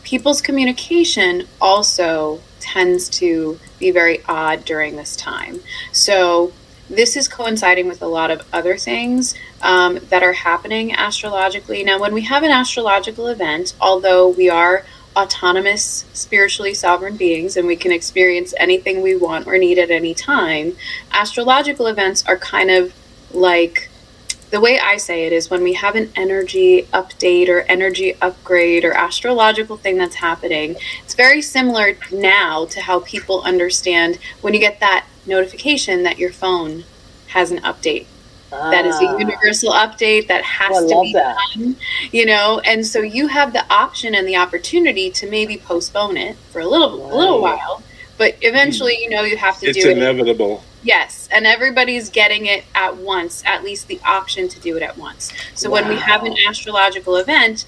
People's communication also tends to be very odd during this time. So this is coinciding with a lot of other things that are happening astrologically. Now, when we have an astrological event, although we are autonomous, spiritually sovereign beings, and we can experience anything we want or need at any time, astrological events are kind of like, the way I say it is, when we have an energy update or energy upgrade or astrological thing that's happening, it's very similar now to how people understand when you get that notification that your phone has an update. That is a universal update that has to be done, you know, and so you have the option and the opportunity to maybe postpone it for a little while, but eventually, you know, you have to do it. It's inevitable. Yes, and everybody's getting it at once, at least the option to do it at once. So when we have an astrological event,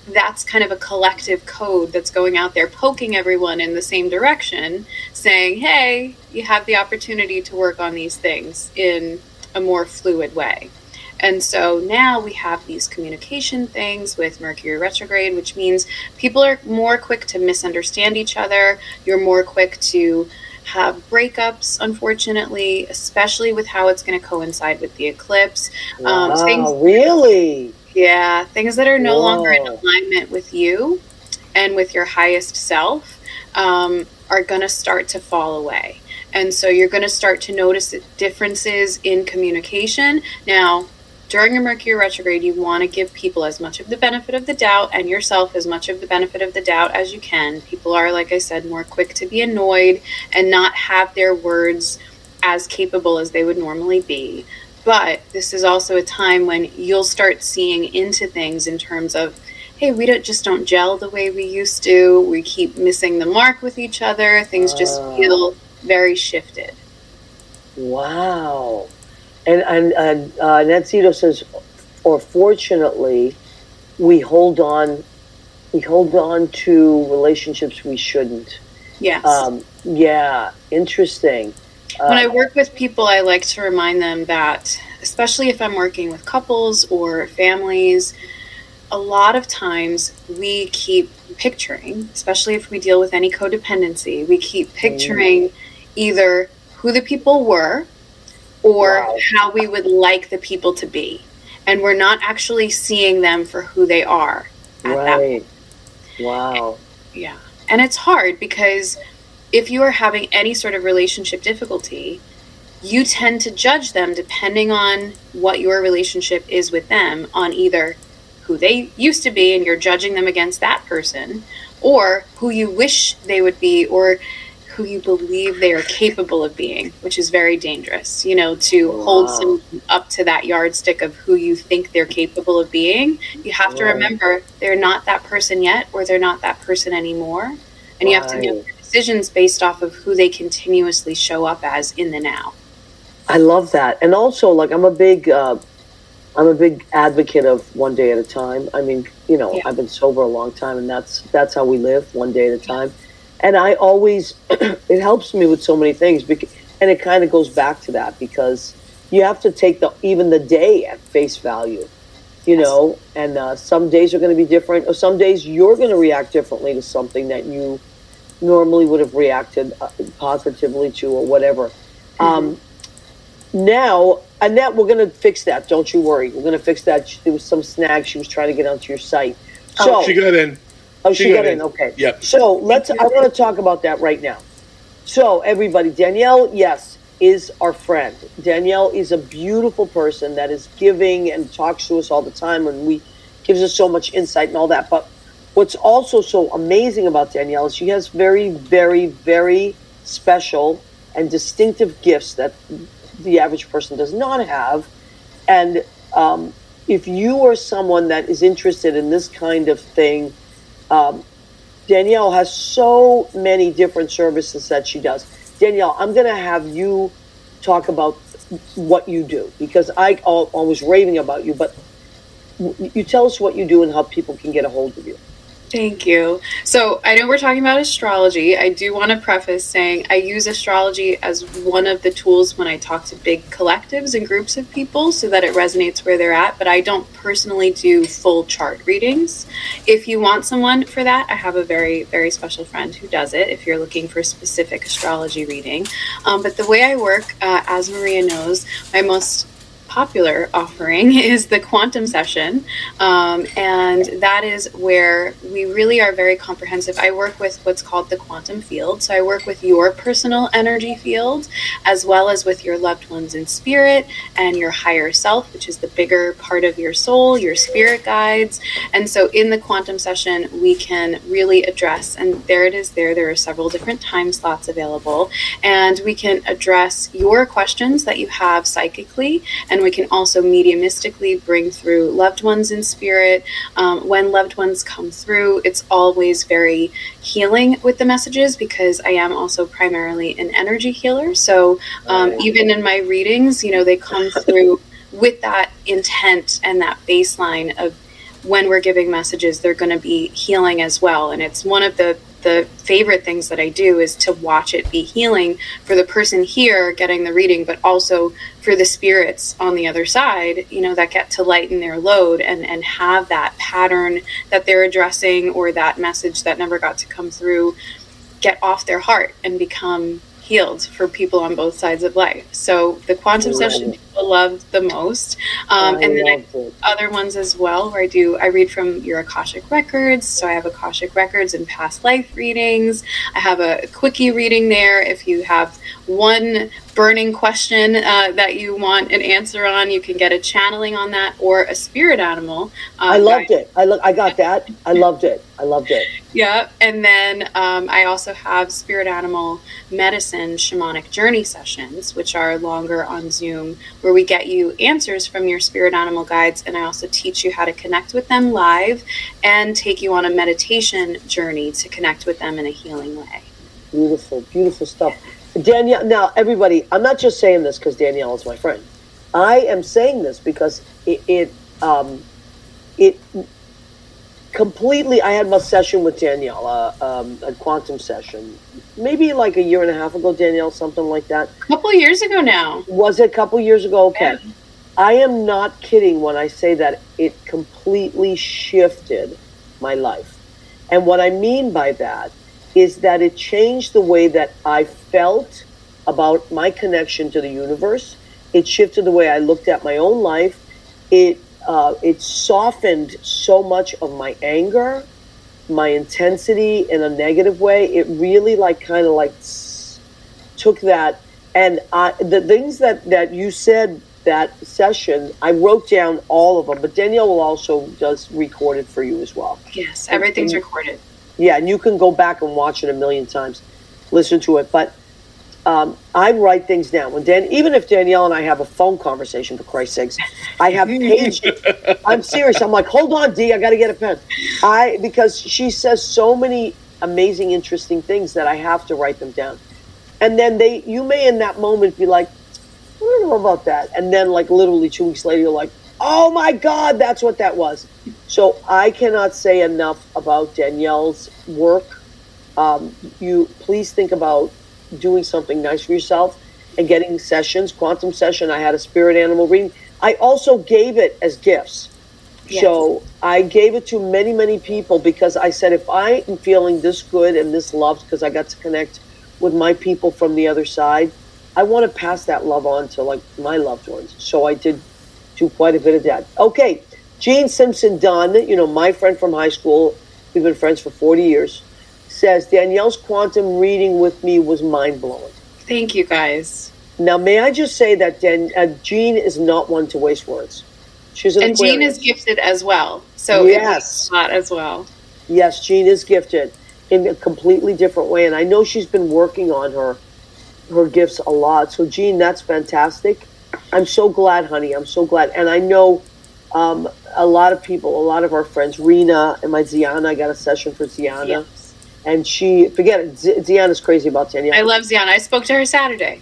that's kind of a collective code that's going out there, poking everyone in the same direction, saying, hey, you have the opportunity to work on these things in a more fluid way. And so now we have these communication things with Mercury retrograde, which means people are more quick to misunderstand each other. You're more quick to have breakups, unfortunately, especially with how it's going to coincide with the eclipse. Really? Yeah, things that are no longer in alignment with you and with your highest self are going to start to fall away. And so you're going to start to notice differences in communication. Now, during a Mercury retrograde, you want to give people as much of the benefit of the doubt, and yourself as much of the benefit of the doubt as you can. People are, like I said, more quick to be annoyed and not have their words as capable as they would normally be. But this is also a time when you'll start seeing into things in terms of, hey, we don't gel the way we used to. We keep missing the mark with each other. Things just feel very shifted. Wow. And Nancito says, or fortunately, we hold on to relationships we shouldn't. Yes. Yeah, interesting. When I work with people, I like to remind them that, especially if I'm working with couples or families, a lot of times we keep picturing, especially if we deal with any codependency, we keep picturing either who the people were or how we would like the people to be. And we're not actually seeing them for who they are at that point. Wow. Yeah. And it's hard because if you are having any sort of relationship difficulty, you tend to judge them depending on what your relationship is with them, on either who they used to be and you're judging them against that person, or who you wish they would be, or who you believe they are capable of being, which is very dangerous, you know, to hold someone up to that yardstick of who you think they're capable of being. You have to remember they're not that person yet, or they're not that person anymore. And you have to make your decisions based off of who they continuously show up as in the now. I love that. And also, like, I'm a big advocate of one day at a time. I mean, you know, I've been sober a long time, and that's how we live, one day at a time. And I always, it helps me with so many things, and it kind of goes back to that, because you have to take even the day at face value, you know, and some days are going to be different, or some days you're going to react differently to something that you normally would have reacted positively to, or whatever. Now, Annette, we're going to fix that. Don't you worry. We're going to fix that. There was some snag. She was trying to get onto your site. So she got in. Oh, she got in. Okay. Yep. So I want to talk about that right now. So everybody, Danielle, yes, is our friend. Danielle is a beautiful person that is giving and talks to us all the time, and gives us so much insight and all that. But what's also so amazing about Danielle is she has very, very, very special and distinctive gifts that the average person does not have. And if you are someone that is interested in this kind of thing, Danielle has so many different services that she does. Danielle, I'm going to have you talk about what you do, because I was raving about you, but you tell us what you do and how people can get a hold of you. Thank you. So I know we're talking about astrology. I do want to preface saying I use astrology as one of the tools when I talk to big collectives and groups of people so that it resonates where they're at, but I don't personally do full chart readings. If you want someone for that, I have a very, very special friend who does it if you're looking for specific astrology reading. But the way I work, as Maria knows, my most popular offering is the quantum session, and that is where we really are very comprehensive. I work with what's called the quantum field, so I work with your personal energy field as well as with your loved ones in spirit and your higher self, which is the bigger part of your soul, your spirit guides. And so in the quantum session we can really address, and there it is there are several different time slots available, and we can address your questions that you have psychically, and we can also mediumistically bring through loved ones in spirit. When loved ones come through, it's always very healing with the messages, because I am also primarily an energy healer. So even in my readings, they come through with that intent and that baseline of when we're giving messages, they're going to be healing as well. And it's one of the favorite things that I do is to watch it be healing for the person here getting the reading, but also for the spirits on the other side, that get to lighten their load and have that pattern that they're addressing, or that message that never got to come through, get off their heart and become healed for people on both sides of life. So the quantum session people love the most. And then I have other ones as well where I read from your Akashic records. So I have Akashic records and past life readings. I have a quickie reading there. If you have one burning question that you want an answer on, you can get a channeling on that, or a spirit animal. I loved it. I got that. I loved it. Yeah. And then I also have spirit animal medicine shamanic journey sessions, which are longer on Zoom, where we get you answers from your spirit animal guides. And I also teach you how to connect with them live and take you on a meditation journey to connect with them in a healing way. Beautiful, beautiful stuff. Danielle, now everybody, I'm not just saying this because Danielle is my friend. I am saying this because it completely, I had my session with Danielle, a quantum session, maybe like a year and a half ago, Danielle, something like that. A couple of years ago now. Was it a couple years ago? Okay. Yeah. I am not kidding when I say that it completely shifted my life. And what I mean by that is that it changed the way that I felt about my connection to the universe. It shifted the way I looked at my own life. It softened so much of my anger, my intensity in a negative way. It really took that. And the things that you said that session, I wrote down all of them, but Danielle does record it for you as well. Yes, everything's recorded. Yeah, and you can go back and watch it a million times, listen to it. But I write things down. Even if Danielle and I have a phone conversation, for Christ's sakes, I have pages. I'm serious. I'm like, hold on, Dee, I got to get a pen. Because she says so many amazing, interesting things that I have to write them down. And then you may in that moment be like, I don't know about that. And then literally 2 weeks later, you're like, oh my God, that's what that was. So I cannot say enough about Danielle's work. You please think about doing something nice for yourself and getting sessions. Quantum session, I had a spirit animal reading. I also gave it as gifts. Yes. So I gave it to many, many people because I said, if I am feeling this good and this loved because I got to connect with my people from the other side, I want to pass that love on to my loved ones. So I did do quite a bit of that. Okay, Gene Simpson Dunn, my friend from high school, we've been friends for 40 years, says Danielle's quantum reading with me was mind-blowing. Thank you, guys. Now, may I just say that Jean is not one to waste words. She's an And Jean Aquarius. is gifted as well. So Yes. it's not as well. Yes, Jean is gifted in a completely different way. And I know she's been working on her gifts a lot. So, Jean, that's fantastic. I'm so glad, honey. I'm so glad. And I know a lot of people, a lot of our friends, Rena and my Ziana, I got a session for Ziana. Yes. And she, forget it, Ziana's crazy about Danielle. I love Ziana. I spoke to her Saturday.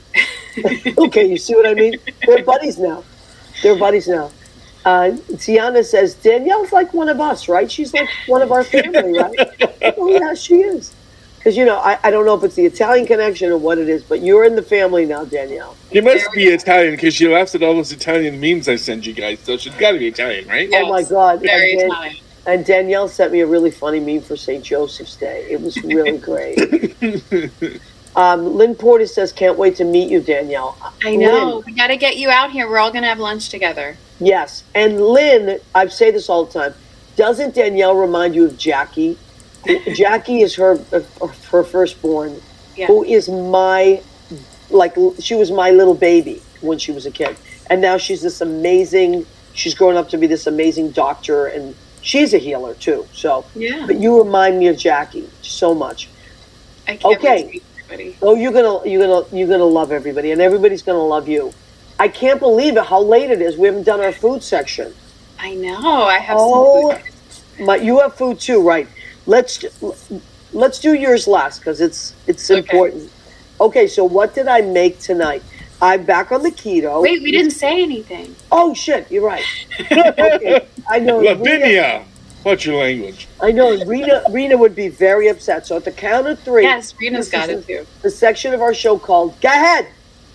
Okay, you see what I mean? They're buddies now. Ziana says, Danielle's like one of us, right? She's like one of our family, right? Oh, yeah, she is. Because, I don't know if it's the Italian connection or what it is, but you're in the family now, Danielle. She must be Italian because she laughs at all those Italian memes I send you guys. So she's got to be Italian, right? Yes, oh, my God. Very Italian. And Danielle sent me a really funny meme for St. Joseph's Day. It was really great. Lynn Porter says, can't wait to meet you, Danielle. I know. We got to get you out here. We're all going to have lunch together. Yes. And Lynn, I say this all the time, doesn't Danielle remind you of Jackie? Jackie is her firstborn, who is she was my little baby when she was a kid. And now she's she's grown up to be this amazing doctor, and she's a healer too. So, but you remind me of Jackie so much. I can't wait to meet everybody. Oh, you're gonna love everybody, and everybody's gonna love you. I can't believe it, how late it is. We haven't done our food section. I know. I have some food. You have food too, right? Let's do yours last because it's important. Okay, so what did I make tonight? I'm back on the keto. Wait, we didn't say anything. Oh shit, you're right. Okay, I know. Lavinia, what's your language? I know Rena would be very upset. So at the count of 3. Yes, Rena's got it too. The section of our show called "Go ahead,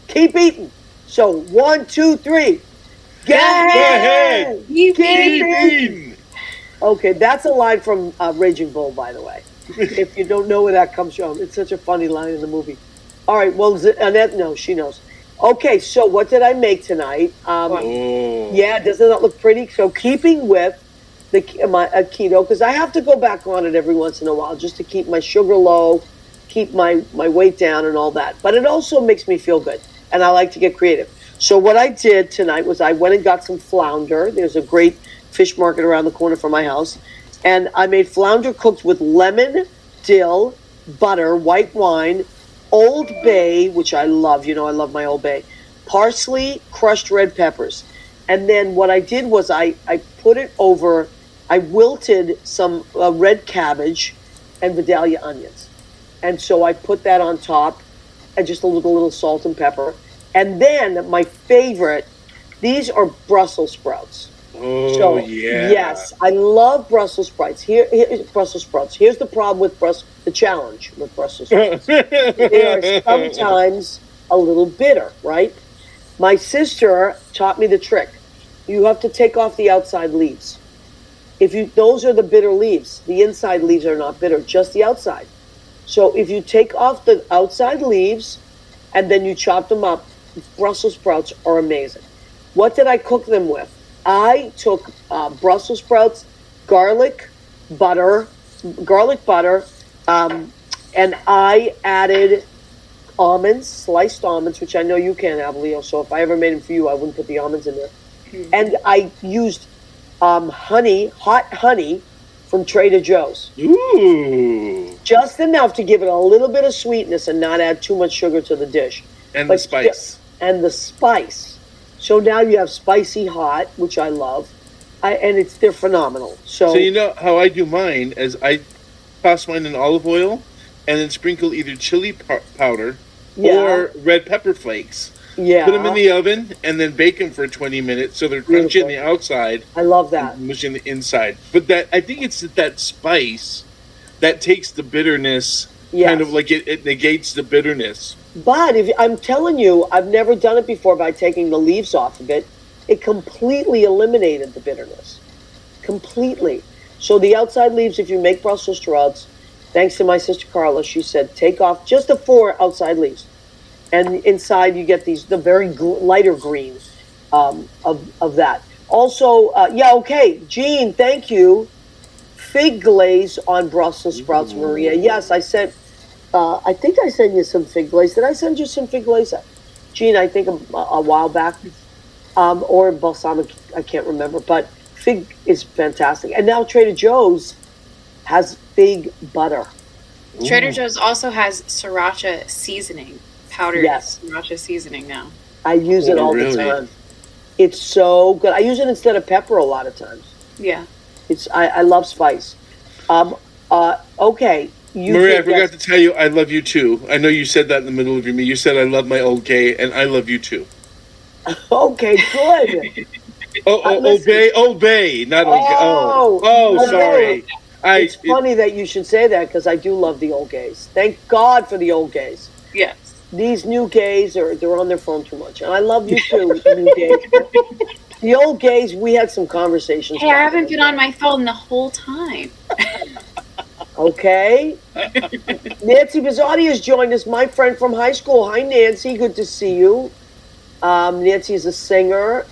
keep eating." So 1, 2, 3. Go ahead, keep eating. Okay, that's a line from Raging Bull, by the way. If you don't know where that comes from, it's such a funny line in the movie. All right, well, Annette, no, she knows. Okay, so what did I make tonight? Yeah, doesn't that look pretty? So keeping with my keto, because I have to go back on it every once in a while just to keep my sugar low, keep my weight down and all that. But it also makes me feel good, and I like to get creative. So what I did tonight was I went and got some flounder. There's a great fish market around the corner from my house. And I made flounder cooked with lemon, dill, butter, white wine, Old Bay, which I love. I love my Old Bay. Parsley, crushed red peppers. And then what I did was I put it over, I wilted some red cabbage and Vidalia onions. And so I put that on top and just a little salt and pepper. And then my favorite, these are Brussels sprouts. Oh, so, yeah. Yes, I love Brussels sprouts. Brussels sprouts. Here's the problem with the challenge with Brussels sprouts. They are sometimes a little bitter, right? My sister taught me the trick. You have to take off the outside leaves. Those are the bitter leaves. The inside leaves are not bitter, just the outside. So if you take off the outside leaves and then you chop them up, Brussels sprouts are amazing. What did I cook them with? I took Brussels sprouts, garlic butter, and I added almonds, sliced almonds, which I know you can't have, Leo. So if I ever made them for you, I wouldn't put the almonds in there. Mm-hmm. And I used hot honey from Trader Joe's. Ooh. Just enough to give it a little bit of sweetness and not add too much sugar to the dish. And the spice. And the spice. So now you have spicy hot, which I love, and they're phenomenal. So you know how I do mine is I toss mine in olive oil and then sprinkle either chili powder or red pepper flakes. Yeah. Put them in the oven and then bake them for 20 minutes so they're crunchy on the outside. I love that. And mushy on the inside. But I think it's that spice that takes the bitterness, kind of like it negates the bitterness. But I'm telling you, I've never done it before by taking the leaves off of it. It completely eliminated the bitterness. Completely. So the outside leaves, if you make Brussels sprouts, thanks to my sister Carla, she said, take off just the 4 outside leaves. And inside you get the very lighter green of that. Also, Jean, thank you. Fig glaze on Brussels sprouts, Maria. Yes, I think I sent you some fig glaze. Did I send you some fig glaze? Gene, I think a while back, or balsamic, I can't remember, but fig is fantastic. And now Trader Joe's has fig butter. Trader Joe's also has sriracha seasoning, powdered sriracha seasoning now. I use it all the time. It's so good. I use it instead of pepper a lot of times. Yeah. I love spice. Okay. Maria, I forgot to tell you, I love you too. I know you said that in the middle of your meeting. You said I love my old gay, and I love you too. Okay, good. Obey, not old gay. Sorry. It's funny that you should say that because I do love the old gays. Thank God for the old gays. Yes. These new gays they're on their phone too much, and I love you too, new gays. The old gays, we had some conversations. Hey, I haven't been on my phone the whole time. Okay. Nancy Bizzotti has joined us, my friend from high school. Hi, Nancy. Good to see you. Nancy is a singer,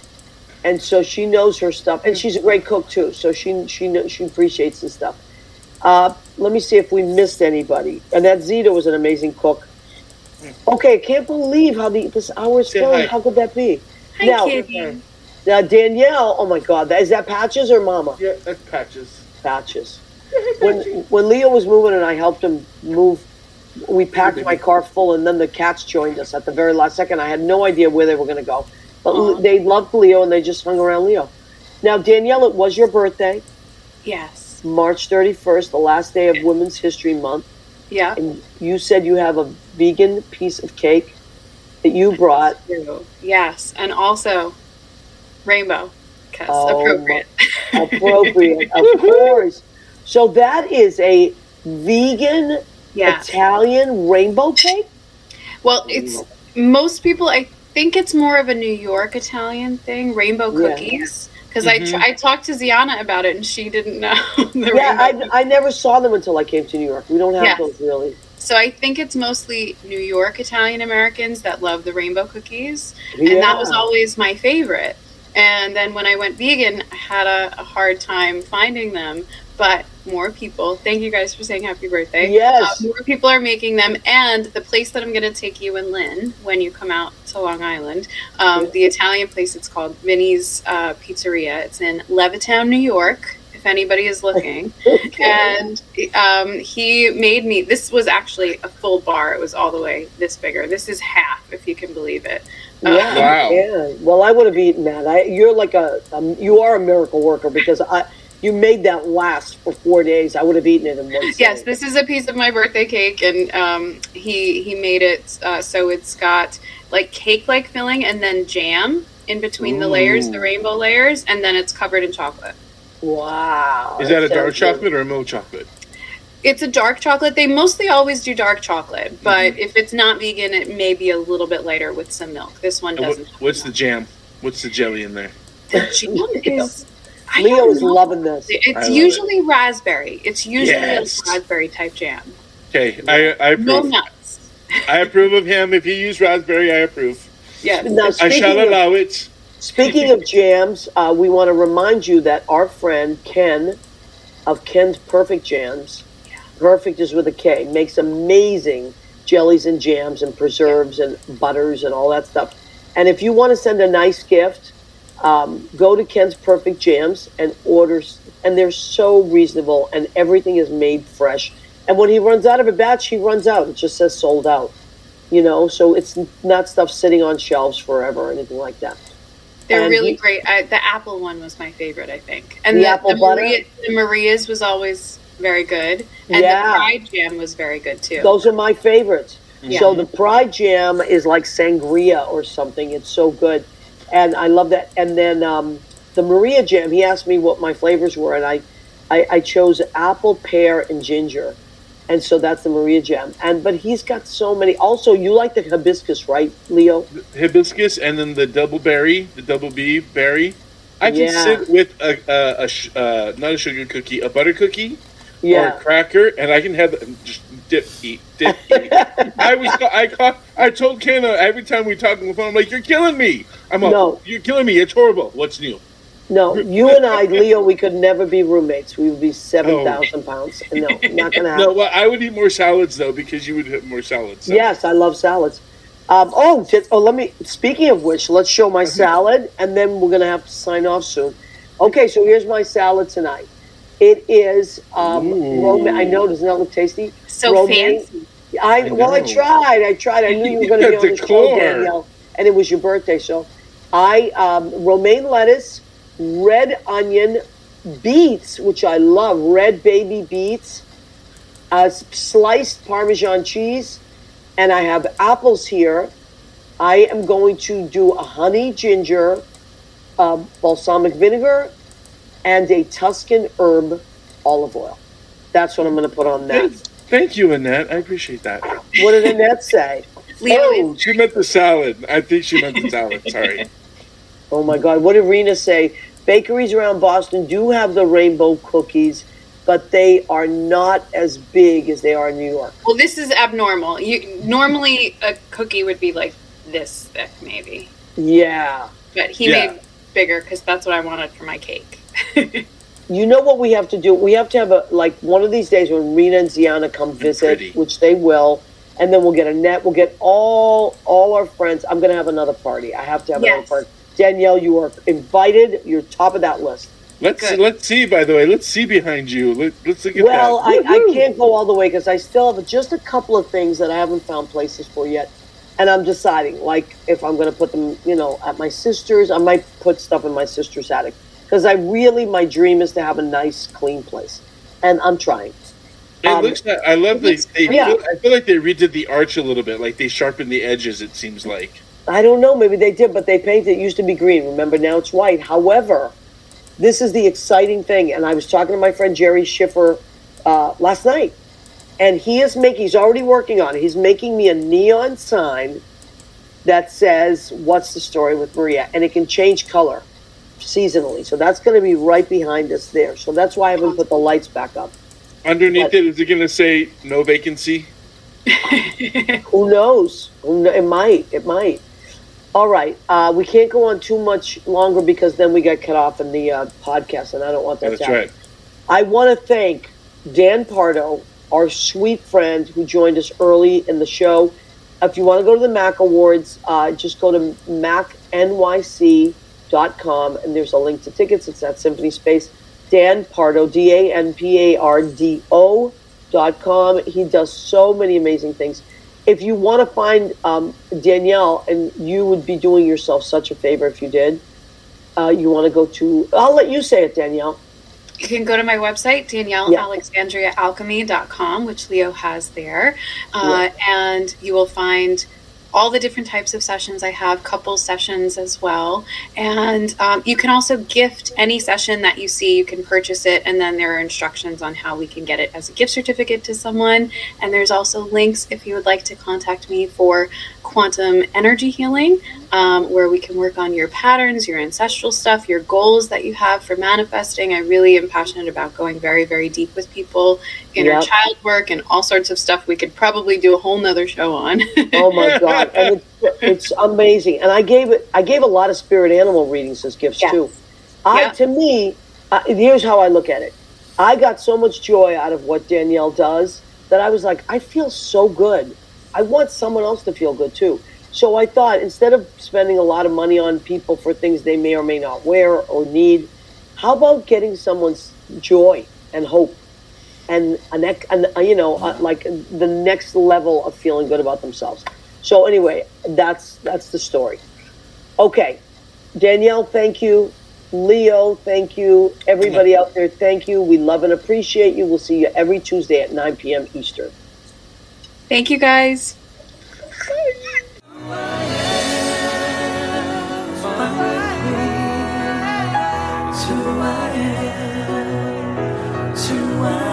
and so she knows her stuff, and she's a great cook too. So she appreciates this stuff. Let me see if we missed anybody. Annette Zito was an amazing cook. Okay, I can't believe how this hour is flying. How could that be? Hi, Kitty. Now, Danielle, oh my God, is that Patches or Mama? Yeah, that's Patches. Patches. When Leo was moving and I helped him move, we packed my car full, and then the cats joined us at the very last second. I had no idea where they were going to go. But they loved Leo, and they just hung around Leo. Now, Danielle, it was your birthday. Yes. March 31st, the last day of Women's History Month. Yeah. And you said you have a vegan piece of cake that you brought. Yes, and also rainbow, because appropriate. Appropriate, of course. So that is a vegan Italian rainbow cake? Well, it's most people, I think it's more of a New York Italian thing, rainbow cookies. Because I talked to Ziana about it, and she didn't know. I never saw them until I came to New York. We don't have those really. So I think it's mostly New York Italian Americans that love the rainbow cookies, and that was always my favorite. And then when I went vegan, I had a hard time finding them, but more people, thank you guys for saying happy birthday. Yes. More people are making them, and the place that I'm going to take you and Lynn when you come out to Long Island, the Italian place, it's called Vinny's Pizzeria. It's in Levittown, New York, if anybody is looking. And he made me, this was actually a full bar. It was all the way this bigger. This is half, if you can believe it. Wow. Yeah. Well, I would have eaten that. You're like you are a miracle worker, because you made that last for 4 days. I would have eaten it in 1 day. Yes, this is a piece of my birthday cake, and he made it so it's got like cake-like filling and then jam in between the layers, the rainbow layers, and then it's covered in chocolate. Wow. Is that a dark chocolate or a milk chocolate? It's a dark chocolate. They mostly always do dark chocolate, but if it's not vegan, it may be a little bit lighter with some milk. This one doesn't. What's the jam? What's the jelly in there? The jam is... Leo is loving this. It's usually raspberry. It's usually a raspberry type jam. Okay, I approve. No nuts. I approve of him. If you use raspberry, I approve. Yes. Now, I shall allow it. Speaking of jams, we want to remind you that our friend Ken of Ken's Perfect Jams, Perfect is with a K, makes amazing jellies and jams and preserves and butters and all that stuff. And if you want to send a nice gift, go to Ken's Perfect Jams and order, and they're so reasonable, and everything is made fresh. And when he runs out of a batch, he runs out. It just says sold out. So it's not stuff sitting on shelves forever or anything like that. They're really great. The apple one was my favorite, I think. And the apple butter? The Maria's was always very good. And the Pride Jam was very good, too. Those are my favorites. Yeah. So the Pride Jam is like sangria or something. It's so good. And I love that. And then the Maria Jam, he asked me what my flavors were, and I chose apple, pear, and ginger. And so that's the Maria Jam. But he's got so many. Also, you like the hibiscus, right, Leo? Hibiscus, and then the double B berry. I can sit with not a sugar cookie, a butter cookie, or a cracker, and I can have just dip, eat. I told Ken every time we talk on the phone, I'm like, you're killing me. You're killing me. It's horrible. What's new? No, you and I, Leo, we could never be roommates. We would be 7,000 pounds. No, not going to happen. No, well, I would eat more salads, though, because you would have more salads. So. Yes, I love salads. Let me. Speaking of which, let's show my salad, and then we're gonna have to sign off soon. Okay, so here's my salad tonight. It is romaine. I know, doesn't that look tasty? So romaine. fancy. I tried. I knew you were going to be on the show, Danielle, and it was your birthday. So, romaine lettuce, red onion, beets, which I love, red baby beets, sliced Parmesan cheese, and I have apples here. I am going to do a honey ginger, balsamic vinegar, and a Tuscan herb olive oil. That's what I'm going to put on that. Thank you, Annette. I appreciate that. What did Annette say? Oh, she meant the salad. I think she meant the salad. Sorry. Oh, my God. What did Rena say? Bakeries around Boston do have the rainbow cookies, but they are not as big as they are in New York. Well, this is abnormal. Normally, a cookie would be like this thick, maybe. Yeah. But he made bigger because that's what I wanted for my cake. You know what we have to do? We have to have one of these days when Rena and Ziana come visit, which they will, and then we'll get Annette. We'll get all our friends. I'm going to have another party. I have to have another party. Danielle, you are invited. You're top of that list. Let's see. By the way, let's see behind you. Let's look at that. Well, I can't go all the way because I still have just a couple of things that I haven't found places for yet, and I'm deciding like if I'm going to put them, at my sister's. I might put stuff in my sister's attic. Because my dream is to have a nice, clean place, and I'm trying. It looks like I love I feel like they redid the arch a little bit, like they sharpened the edges. It seems like. I don't know, maybe they did, but they painted. It used to be green. Remember, now it's white. However, this is the exciting thing, and I was talking to my friend Jerry Schiffer last night, and he's already working on it. He's making me a neon sign that says, "What's the story with Maria?" and it can change color seasonally, so that's going to be right behind us there. So that's why I haven't put the lights back up. Underneath it, is it going to say no vacancy? Who knows? It might. All right, we can't go on too much longer because then we get cut off in the podcast, and I don't want that to happen. That's right. I want to thank Dan Pardo, our sweet friend who joined us early in the show. If you want to go to the Mac Awards, just go to MacNYC.com, and there's a link to tickets. It's at Symphony Space. Dan Pardo, DanPardo.com. He does so many amazing things. If you want to find Danielle, and you would be doing yourself such a favor if you did, you want to go to, I'll let you say it, Danielle. You can go to my website, DanielleAlexandriaAlchemy.com, which Leo has there, and you will find all the different types of sessions I have, couples sessions as well. And you can also gift any session that you see. You can purchase it, and then there are instructions on how we can get it as a gift certificate to someone. And there's also links if you would like to contact me for quantum energy healing, where we can work on your patterns, your ancestral stuff, your goals that you have for manifesting. I really am passionate about going very, very deep with people, inner child work, and all sorts of stuff we could probably do a whole nother show on. Oh my God. And it's amazing. And I gave a lot of spirit animal readings as gifts too. To me, here's how I look at it. I got so much joy out of what Danielle does that I was like, I feel so good. I want someone else to feel good too. So I thought, instead of spending a lot of money on people for things they may or may not wear or need, how about getting someone's joy and hope and like the next level of feeling good about themselves. So anyway, that's the story. Okay, Danielle, thank you. Leo, thank you. Everybody out there, thank you. We love and appreciate you. We'll see you every Tuesday at 9 p.m. Eastern. Thank you, guys. To